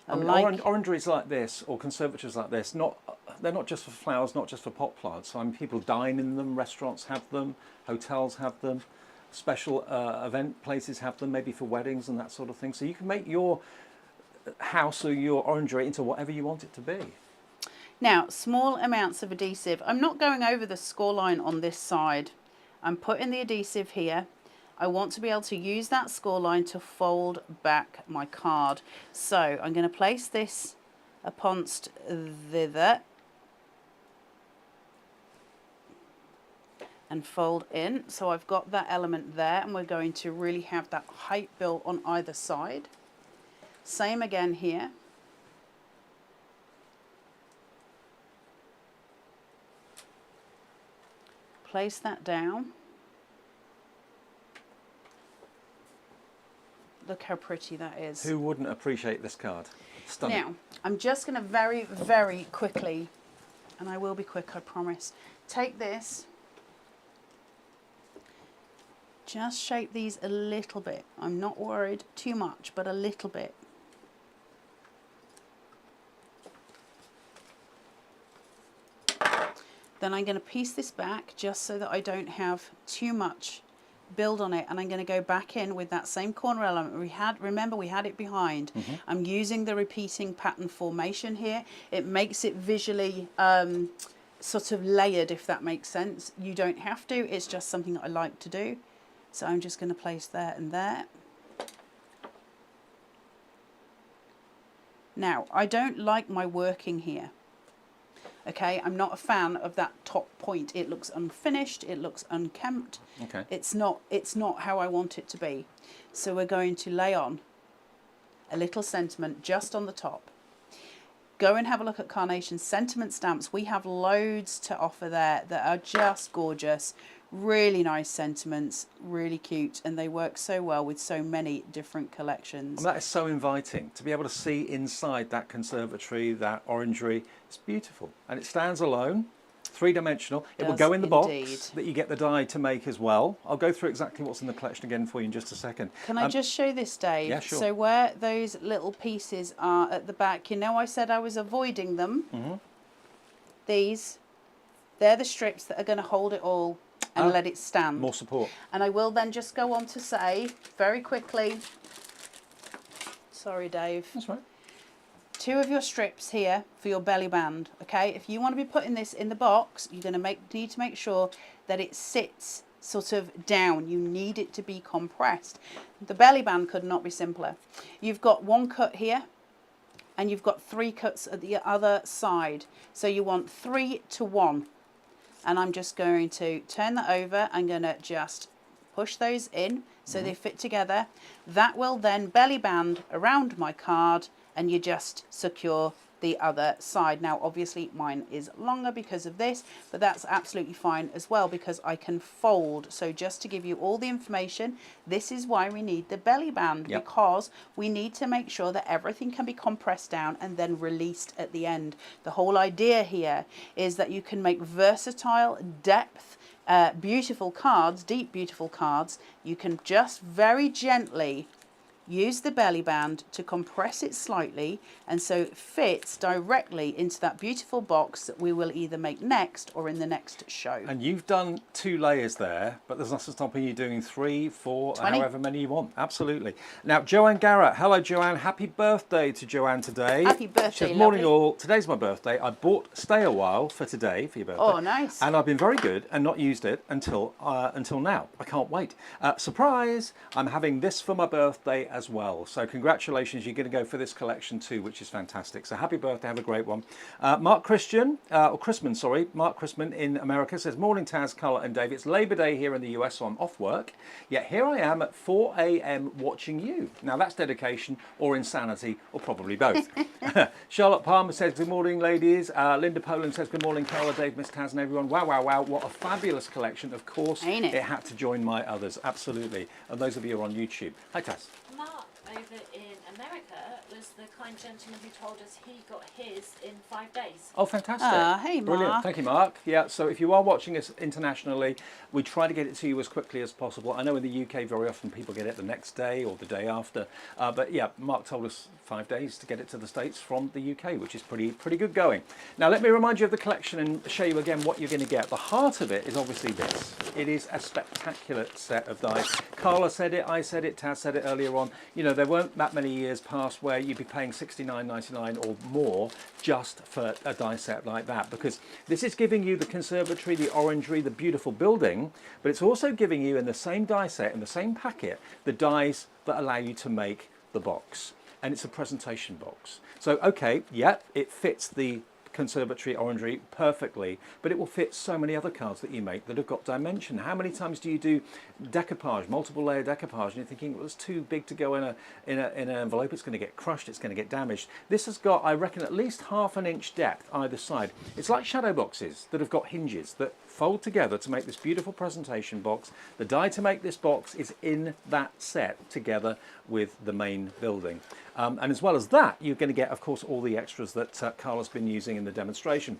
I mean, orangeries like this, or conservatories like this, they're not just for flowers, not just for pot plants. I mean, people dine in them, restaurants have them, hotels have them, special event places have them, maybe for weddings and that sort of thing. So you can make your house or your orangery into whatever you want it to be. Now, small amounts of adhesive. I'm not going over the score line on this side. I'm putting the adhesive here. I want to be able to use that score line to fold back my card. So I'm going to place this uponst thither and fold in. So I've got that element there, and we're going to really have that height built on either side. Same again here. Place that down. Look how pretty that is. Who wouldn't appreciate this card? Stunning. Now, I'm just going to very, very quickly, and I will be quick, I promise, take this, just shape these a little bit. I'm not worried too much, but a little bit. Then I'm going to piece this back just so that I don't have too much build on it, and I'm going to go back in with that same corner element we had. Remember, we had it behind. I'm using the repeating pattern formation here. It makes it visually sort of layered, if that makes sense. You don't have to, it's just something that I like to do. So I'm just going to place there and there. Now, I don't like my working here. Okay, I'm not a fan of that top point. It looks unfinished, it looks unkempt. Okay. It's not how I want it to be. So we're going to lay on a little sentiment just on the top. Go and have a look at Carnation sentiment stamps. We have loads to offer there that are just gorgeous. Really nice sentiments, really cute, and they work so well with so many different collections. And that is so inviting to be able to see inside that conservatory, that orangery. It's beautiful, and it stands alone, three-dimensional. It will go in the box that you get the die to make as well. I'll go through exactly what's in the collection again for you in just a second. Can I just show this, Dave? Yeah, sure. So where those little pieces are at the back, you know I said I was avoiding them. These, they're the strips that are going to hold it all and let it stand. More support. And I will then just go on to say, very quickly, sorry Dave. That's right. 2 of your strips here for your belly band, okay? If you want to be putting this in the box, you're going to need to make sure that it sits sort of down. You need it to be compressed. The belly band could not be simpler. You've got 1 cut here, and you've got 3 cuts at the other side. So you want 3 to 1. And I'm just going to turn that over. I'm going to just push those in so they fit together. That will then belly band around my card, and you just secure the other side. Now obviously mine is longer because of this, but that's absolutely fine as well because I can fold. So just to give you all the information, this is why we need the belly band, because we need to make sure that everything can be compressed down and then released at the end. The whole idea here is that you can make versatile depth beautiful cards, deep beautiful cards. You can just very gently use the belly band to compress it slightly, and so it fits directly into that beautiful box that we will either make next or in the next show. And you've done 2 layers there, but there's nothing stopping you doing 3, 4, 20. however many you want. Absolutely. Now, Joanne Garrett. Hello, Joanne. Happy birthday to Joanne today. Happy birthday, She says, morning lovely. all. Today's my birthday. I bought Stay a While for today, for your birthday. Oh, nice. And I've been very good and not used it until now. I can't wait. Surprise! I'm having this for my birthday as well. So congratulations, you're going to go for this collection too, which is fantastic. So happy birthday, have a great one. Mark Christman in America says, morning Taz, Carla and Dave. It's Labor Day here in the US, so I'm off work. Yet here I am at 4 a.m. watching you. Now that's dedication or insanity or probably both. Charlotte Palmer says, good morning ladies. Linda Poland says, good morning Carla, Dave, Miss Taz and everyone. Wow, wow, wow, what a fabulous collection. Of course, Ain't it? It had to join my others, absolutely. And those of you who are on YouTube. Hi Taz. Mark over in America was the kind gentleman who told us he got his in 5 days. Oh, fantastic. Hey, Brilliant. Mark. Thank you, Mark. Yeah, so if you are watching us internationally, we try to get it to you as quickly as possible. I know in the UK very often people get it the next day or the day after. But yeah, Mark told us 5 days to get it to the States from the UK, which is pretty good going. Now, let me remind you of the collection and show you again what you're going to get. The heart of it is obviously this. It is a spectacular set of dies. Carla said it, I said it, Taz said it earlier on. You know, there weren't that many years past where you'd be paying $69.99 or more just for a die set like that, because this is giving you the conservatory, the orangery, the beautiful building, but it's also giving you in the same die set, in the same packet, the dies that allow you to make the box. And it's a presentation box. So, okay, yeah, it fits the conservatory orangery perfectly, but it will fit so many other cards that you make that have got dimension. How many times do you do decoupage, multiple layer decoupage, and you're thinking, well, it's too big to go in an envelope, it's going to get crushed, it's going to get damaged. This has got, I reckon, at least ½ an inch depth either side. It's like shadow boxes that have got hinges that fold together to make this beautiful presentation box. The die to make this box is in that set together with the main building. And as well as that, you're going to get, of course, all the extras that Carla's been using in the demonstration.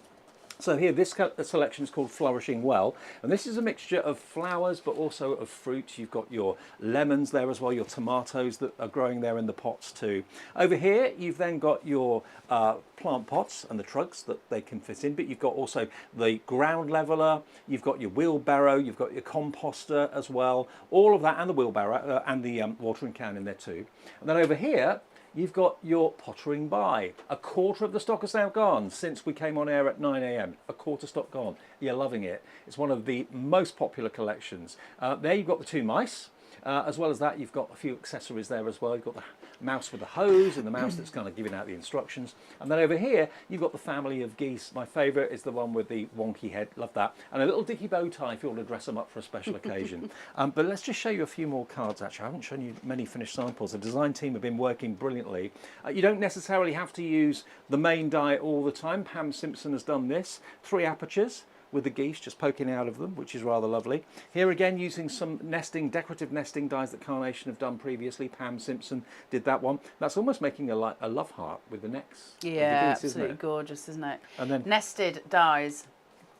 So here, this selection is called Flourishing Well, and this is a mixture of flowers but also of fruit. You've got your lemons there as well, your tomatoes that are growing there in the pots too. Over here, you've then got your plant pots and the trugs that they can fit in, but you've got also the ground leveler, you've got your wheelbarrow, you've got your composter as well, all of that, and the wheelbarrow and the watering can in there too. And then over here, you've got your pottering by. A quarter of the stock is now gone since we came on air at 9 a.m. A quarter stock gone. You're loving it. It's one of the most popular collections. There you've got the 2 mice. As well as that, you've got a few accessories there as well. You've got the mouse with the hose and the mouse that's kind of giving out the instructions. And then over here, you've got the family of geese. My favourite is the one with the wonky head. Love that. And a little dicky bow tie if you want to dress them up for a special occasion. But let's just show you a few more cards, actually. I haven't shown you many finished samples. The design team have been working brilliantly. You don't necessarily have to use the main die all the time. Pam Simpson has done this. 3 apertures with the geese just poking out of them, which is rather lovely. Here again, using some nesting, decorative nesting dies that Carnation have done previously. Pam Simpson did that one. That's almost making a love heart with the necks. Yeah, of the geese, absolutely isn't it? gorgeous, isn't it? And then nested dies.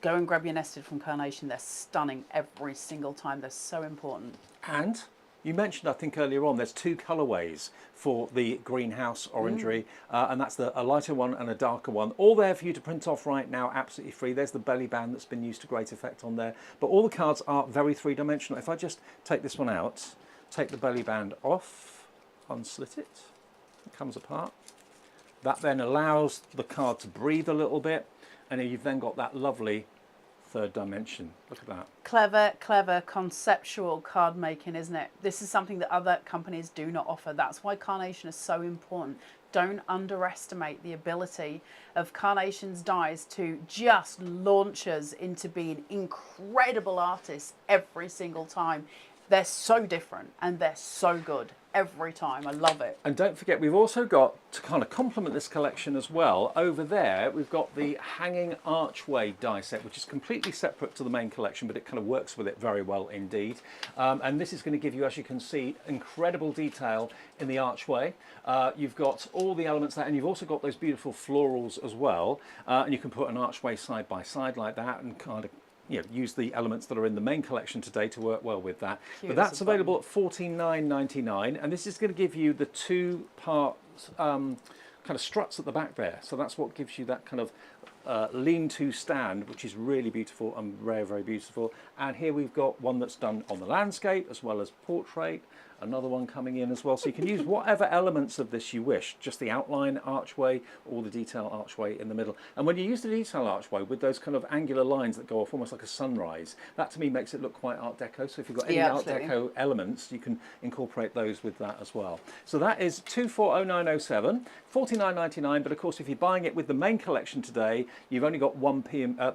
Go and grab your nested from Carnation. They're stunning every single time. They're so important. And You mentioned, I think earlier on, there's 2 colourways for the greenhouse orangery, and that's a lighter one and a darker one. All there for you to print off right now, absolutely free. There's the belly band that's been used to great effect on there. But all the cards are very three-dimensional. If I just take this one out, take the belly band off, unslit it, it comes apart. That then allows the card to breathe a little bit, and you've then got that lovely 3rd dimension. Look at that. Clever, clever, conceptual card making, isn't it? This is something that other companies do not offer. That's why Carnation is so important. Don't underestimate the ability of Carnation's dies to just launch us into being incredible artists every single time. They're so different and they're so good every time. I love it. And don't forget, we've also got, to kind of complement this collection as well, over there we've got the hanging archway die set, which is completely separate to the main collection, but it kind of works with it very well indeed. And this is going to give you, as you can see, incredible detail in the archway. You've got all the elements there, and you've also got those beautiful florals as well. And you can put an archway side by side like that and kind of use the elements that are in the main collection today to work well with that. Cute, but that's available at $49.99, and this is going to give you the 2-part kind of struts at the back there. So that's what gives you that kind of lean-to stand, which is really beautiful and very, very beautiful. And here we've got one that's done on the landscape as well as portrait. Another one coming in as well, so you can use whatever elements of this you wish, just the outline archway or the detail archway in the middle. And when you use the detail archway with those kind of angular lines that go off almost like a sunrise, that to me makes it look quite Art Deco. So if you've got any Art Deco elements, you can incorporate those with that as well. So that is 240907, $49.99, but of course if you're buying it with the main collection today, you've only got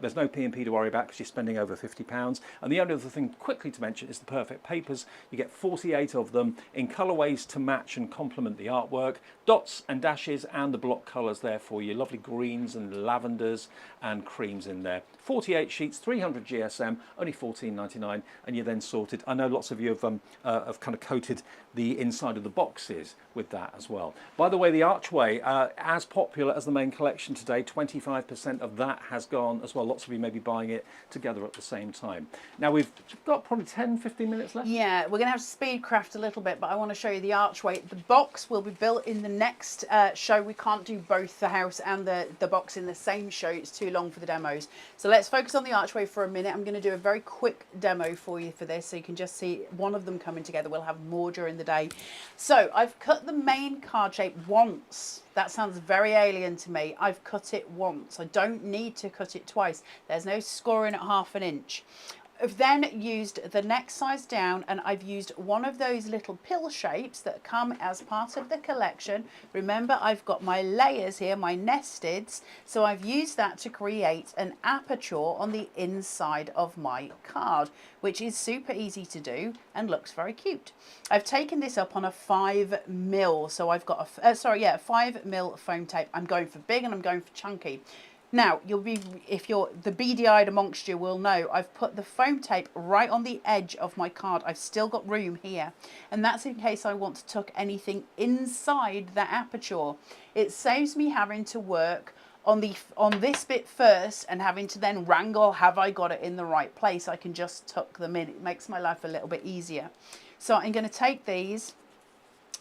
there's no P&P to worry about because you're spending over £50. And the only other thing quickly to mention is the perfect papers. You get 48 of them in colourways to match and complement the artwork, dots and dashes, and the block colours there for you, lovely greens and lavenders and creams in there. 48 sheets, 300 GSM, only $14.99, and you're then sorted. I know lots of you have kind of coated the inside of the boxes with that as well. By the way, the archway, as popular as the main collection today, 25% of that has gone as well. Lots of you may be buying it together at the same time. Now we've got probably 10-15 minutes left. Yeah, we're going to have to speed craft a little bit, but I want to show you the archway. The box will be built in the next show. We can't do both the house and the box in the same show. It's too long for the demos. So let's focus on the archway for a minute. I'm going to do a very quick demo for you for this, so you can just see one of them coming together. We'll have more during the day. So I've cut the main card shape once. That sounds very alien to me. I've cut it once. I don't need to cut it twice. There's no scoring at ½ an inch. I've then used the next size down, and I've used one of those little pill shapes that come as part of the collection. Remember, I've got my layers here, my nesteds, so I've used that to create an aperture on the inside of my card, which is super easy to do and looks very cute. I've taken this up on a 5mm, so I've got a 5mm foam tape. I'm going for big and I'm going for chunky. Now, if you're the beady-eyed amongst you will know, I've put the foam tape right on the edge of my card. I've still got room here, and that's in case I want to tuck anything inside the aperture. It saves me having to work on this bit first and having to then wrangle, have I got it in the right place? I can just tuck them in. It makes my life a little bit easier. So I'm going to take these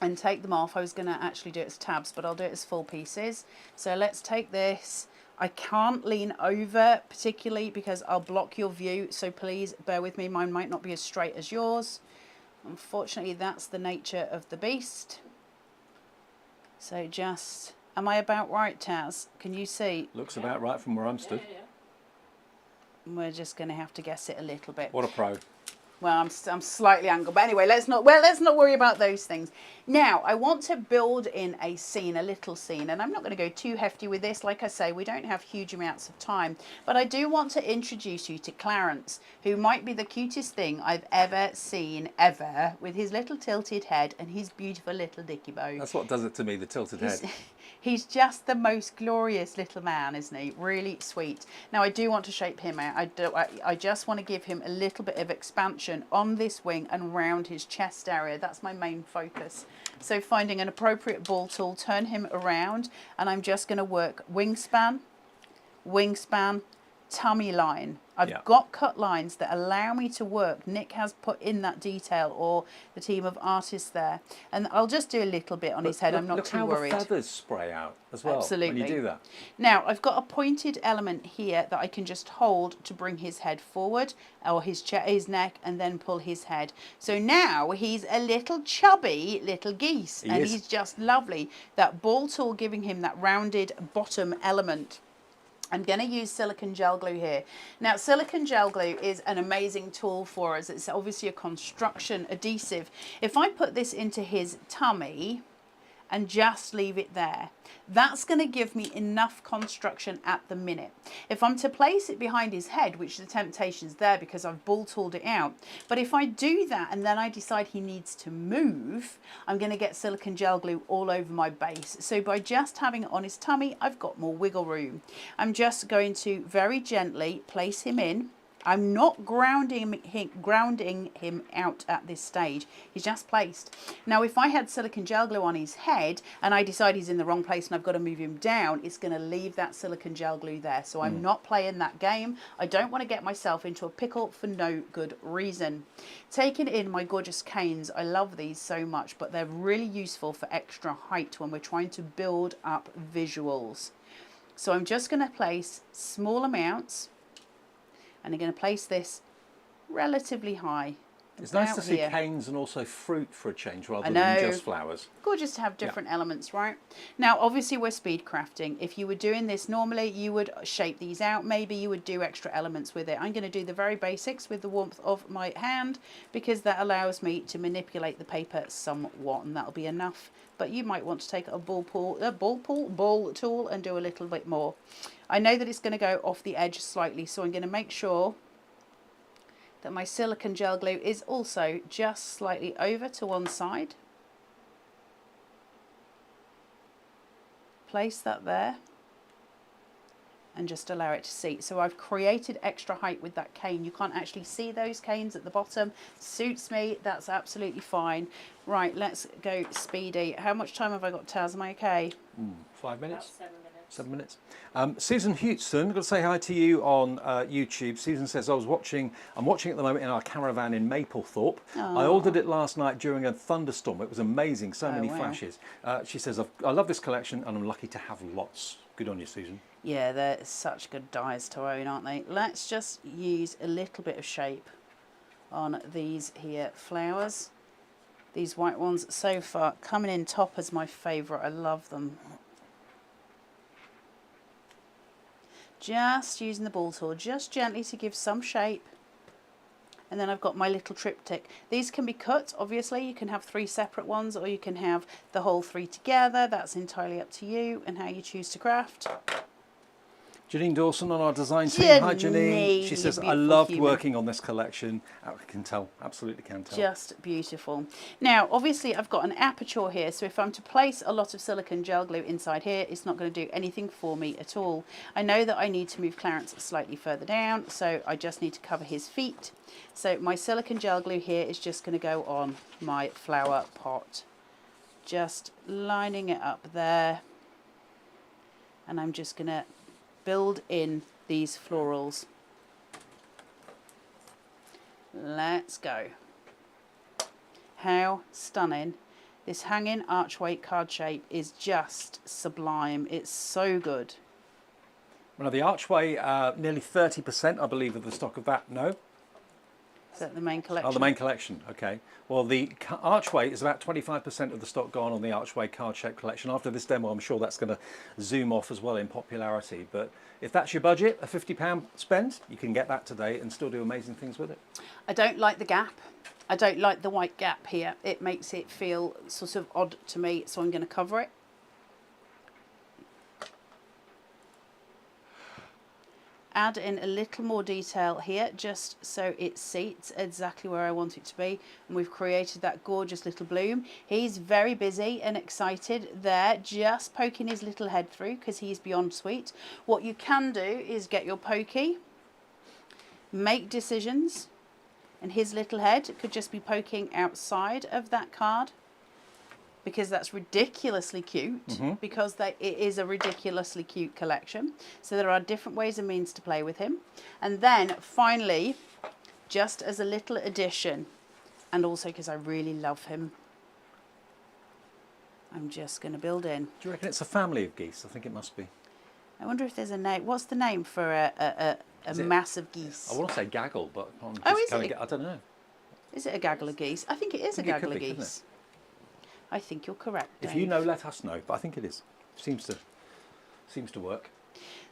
and take them off. I was going to actually do it as tabs, but I'll do it as full pieces. So let's take this. I can't lean over particularly because I'll block your view, so please bear with me. Mine might not be as straight as yours. Unfortunately, that's the nature of the beast. So just, am I about right, Taz? Can you see? Looks about right from where I'm stood. Yeah. We're just going to have to guess it a little bit. What a pro. Well, I'm slightly angled, but anyway, let's not worry about those things. Now, I want to build in a scene, a little scene, and I'm not going to go too hefty with this. Like I say, we don't have huge amounts of time, but I do want to introduce you to Clarence, who might be the cutest thing I've ever seen, ever, with his little tilted head and his beautiful little dicky bow. That's what does it to me, the tilted head. He's just the most glorious little man, isn't he? Really sweet. Now, I do want to shape him out. I just want to give him a little bit of expansion on this wing and round his chest area. That's my main focus. So finding an appropriate ball tool, turn him around, and I'm just going to work wingspan, wingspan, tummy line. I've got cut lines that allow me to work. Nick has put in that detail, or the team of artists there. And I'll just do a little bit on his head. I'm not too worried. Look how the feathers spray out as well when you do that. Now, I've got a pointed element here that I can just hold to bring his head forward, or his neck, and then pull his head. So now he's a little chubby little geese, and he's just lovely. That ball tool giving him that rounded bottom element. I'm going to use silicone gel glue here. Now, silicone gel glue is an amazing tool for us. It's obviously a construction adhesive. If I put this into his tummy and just leave it there, that's going to give me enough construction at the minute. If I'm to place it behind his head, which the temptation's there because I've ball tooled it out, but if I do that and then I decide he needs to move, I'm going to get silicone gel glue all over my base. So by just having it on his tummy, I've got more wiggle room. I'm just going to very gently place him in. I'm not grounding him out at this stage. He's just placed. Now, if I had silicone gel glue on his head and I decide he's in the wrong place and I've got to move him down, it's going to leave that silicone gel glue there. So I'm not playing that game. I don't want to get myself into a pickle for no good reason. Taking in my gorgeous canes, I love these so much, but they're really useful for extra height when we're trying to build up visuals. So I'm just going to place small amounts. And I'm going to place this relatively high. It's nice to see canes and also fruit for a change rather than just flowers. Gorgeous to have different elements, right? Now, obviously, we're speed crafting. If you were doing this normally, you would shape these out. Maybe you would do extra elements with it. I'm going to do the very basics with the warmth of my hand because that allows me to manipulate the paper somewhat, and that'll be enough. But you might want to take a ball tool and do a little bit more. I know that it's going to go off the edge slightly, so I'm going to make sure that my silicone gel glue is also just slightly over to one side. Place that there and just allow it to seat. So I've created extra height with that cane. You can't actually see those canes at the bottom. Suits me, that's absolutely fine. Right, let's go speedy. How much time have I got, Taz? Am I okay? 5 minutes? About 7 minutes. 7 minutes. Susan Houston, I've got to say hi to you on YouTube. Susan says, I'm watching at the moment in our caravan in Maplethorpe. Aww. I ordered it last night during a thunderstorm. It was amazing, so many flashes. She says, I love this collection and I'm lucky to have lots. Good on you, Susan. Yeah, they're such good dyes to own, aren't they? Let's just use a little bit of shape on these here flowers. These white ones so far coming in top as my favourite. I love them. Just using the ball tool, just gently to give some shape. And then I've got my little triptych. These can be cut, obviously. You can have 3 separate ones or you can have the whole 3 together. That's entirely up to you and how you choose to craft. Janine Dawson on our design team. Hi, Janine. She says, I loved working on this collection. I can tell, absolutely can tell. Just beautiful. Now, obviously, I've got an aperture here, so if I'm to place a lot of silicone gel glue inside here, it's not going to do anything for me at all. I know that I need to move Clarence slightly further down, so I just need to cover his feet. So my silicone gel glue here is just going to go on my flower pot. Just lining it up there. And I'm just going to build in these florals. Let's go. How stunning. This hanging archway card shape is just sublime. It's so good. Well, the archway, nearly 30%, I believe, of the stock of that. No? Is that the main collection? Oh, the main collection. Okay. Well, the archway is about 25% of the stock gone on the archway card shape collection. After this demo, I'm sure that's going to zoom off as well in popularity. But if that's your budget, a £50 spend, you can get that today and still do amazing things with it. I don't like the gap. I don't like the white gap here. It makes it feel sort of odd to me, so I'm going to cover it. Add in a little more detail here just so it seats exactly where I want it to be, and we've created that gorgeous little bloom. He's very busy and excited there, just poking his little head through because he's beyond sweet. What you can do is get your pokey, make decisions, and his little head could just be poking outside of that card. because that's ridiculously cute, because it is a ridiculously cute collection. So there are different ways and means to play with him. And then finally, just as a little addition, and also because I really love him, I'm just going to build in. Do you reckon it's a family of geese? I think it must be. I wonder if there's a name. What's the name for a mass of geese? I want to say gaggle, but I'm just is it? I don't know. Is it a gaggle of geese? I think it is a gaggle of geese. I think you're correct, Dave. If you know, let us know. But I think it is. Seems to work.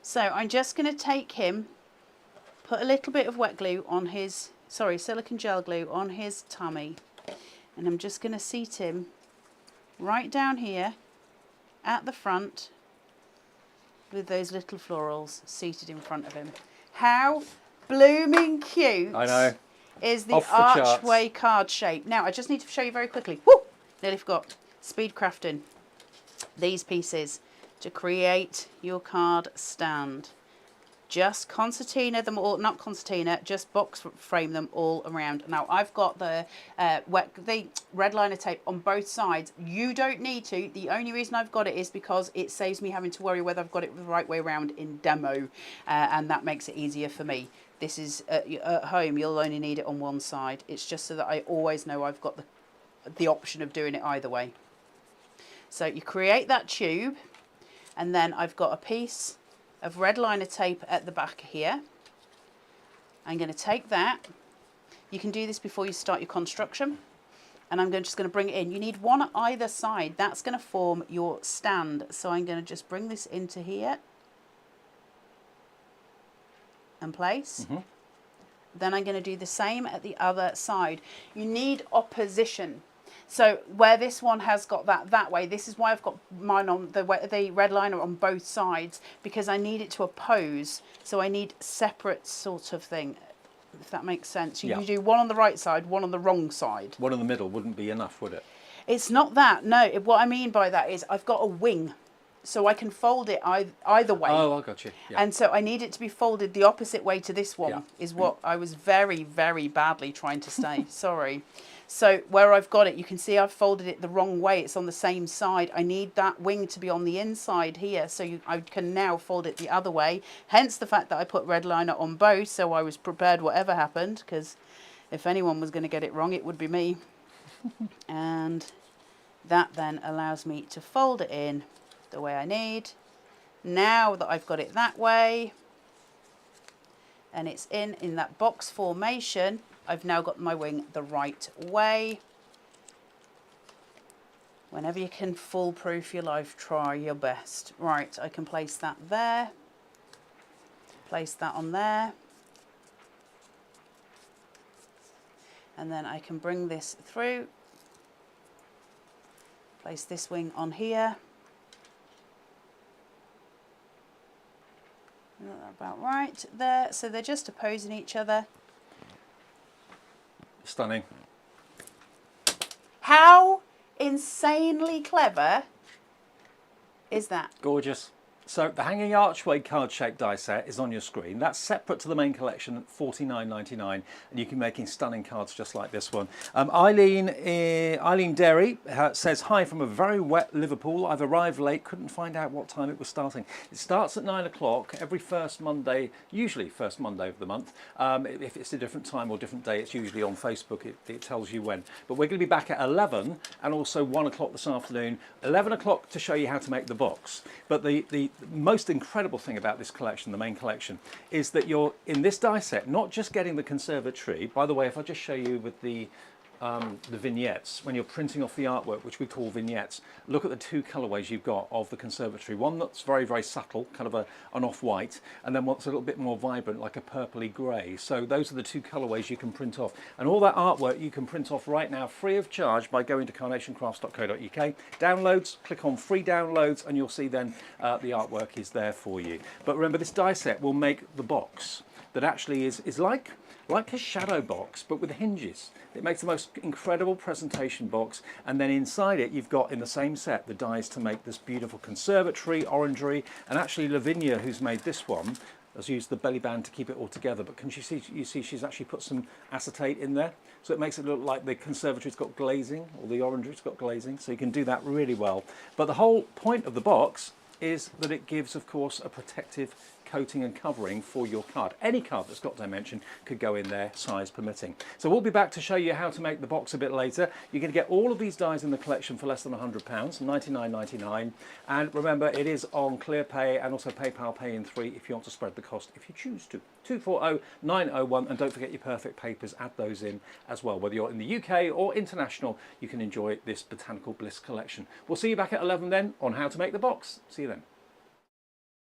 So I'm just going to take him, put a little bit of wet glue on his, silicone gel glue on his tummy, and I'm just going to seat him right down here at the front with those little florals seated in front of him. How blooming cute! I know. Is the archway card shape. Now I just need to show you very quickly. Woo! Nearly forgot. Speed crafting these pieces to create your card stand. Just concertina them all, not concertina, just box frame them all around. Now I've got the red liner tape on both sides. You don't need to. The only reason I've got it is because it saves me having to worry whether I've got it the right way around in demo, and that makes it easier for me. This is at home, you'll only need it on one side. It's just so that I always know I've got the option of doing it either way. So you create that tube, and then I've got a piece of red liner tape at the back here. I'm going to take that. You can do this before you start your construction. And I'm just going to bring it in. You need one at either side. That's going to form your stand. So I'm going to just bring this into here and place. Then I'm going to do the same at the other side. You need opposition. So where this one has got that way, this is why I've got mine on the red liner on both sides, because I need it to oppose. So I need separate sort of thing, if that makes sense. You do one on the right side, one on the wrong side. One in the middle wouldn't be enough, would it? It's not that. No, what I mean by that is I've got a wing. So I can fold it either way. Oh, I got you. Yeah. And so I need it to be folded the opposite way to this one, is what I was very, very badly trying to say. Sorry. So where I've got it, you can see I've folded it the wrong way. It's on the same side. I need that wing to be on the inside here, so I can now fold it the other way. Hence the fact that I put red liner on both, so I was prepared whatever happened, because if anyone was going to get it wrong, it would be me. And that then allows me to fold it in the way I need. Now that I've got it that way, and it's in that box formation, I've now got my wing the right way. Whenever you can foolproof your life, try your best. Right, I can place that there. Place that on there. And then I can bring this through. Place this wing on here. About right there. So they're just opposing each other. Stunning. How insanely clever is that? Gorgeous. So the hanging archway card-shaped die set is on your screen. That's separate to the main collection at $49.99, and you can be making stunning cards just like this one. Eileen Derry says, hi from a very wet Liverpool. I've arrived late, couldn't find out what time it was starting. It starts at 9 o'clock every first Monday, usually first Monday of the month. If it's a different time or different day, it's usually on Facebook. It tells you when. But we're going to be back at 11 and also 1 o'clock this afternoon. 11 o'clock to show you how to make the box. But the most incredible thing about this collection, the main collection, is that you're in this die set not just getting the conservatory. By the way, if I just show you with the vignettes, when you're printing off the artwork, which we call vignettes, look at the two colorways you've got of the conservatory. One that's very, very subtle, kind of an off-white, and then one's a little bit more vibrant, like a purpley grey. So those are the two colorways you can print off. And all that artwork you can print off right now free of charge by going to carnationcrafts.co.uk. Downloads, click on free downloads, and you'll see then the artwork is there for you. But remember, this die set will make the box that actually is like a shadow box, but with hinges. It makes the most incredible presentation box, and then inside it you've got, in the same set, the dies to make this beautiful conservatory, orangery, and actually Lavinia, who's made this one, has used the belly band to keep it all together, but can you see she's actually put some acetate in there, so it makes it look like the conservatory's got glazing, or the orangery's got glazing, so you can do that really well. But the whole point of the box is that it gives, of course, a protective coating and covering for your card. Any card that's got dimension could go in there, size permitting. So we'll be back to show you how to make the box a bit later. You're going to get all of these dies in the collection for less than £100, $99.99. And remember, it is on ClearPay and also PayPal Pay in 3 if you want to spread the cost, if you choose to. 240901, and don't forget your perfect papers, add those in as well. Whether you're in the UK or international, you can enjoy this Botanical Bliss collection. We'll see you back at 11 then on how to make the box. See you then.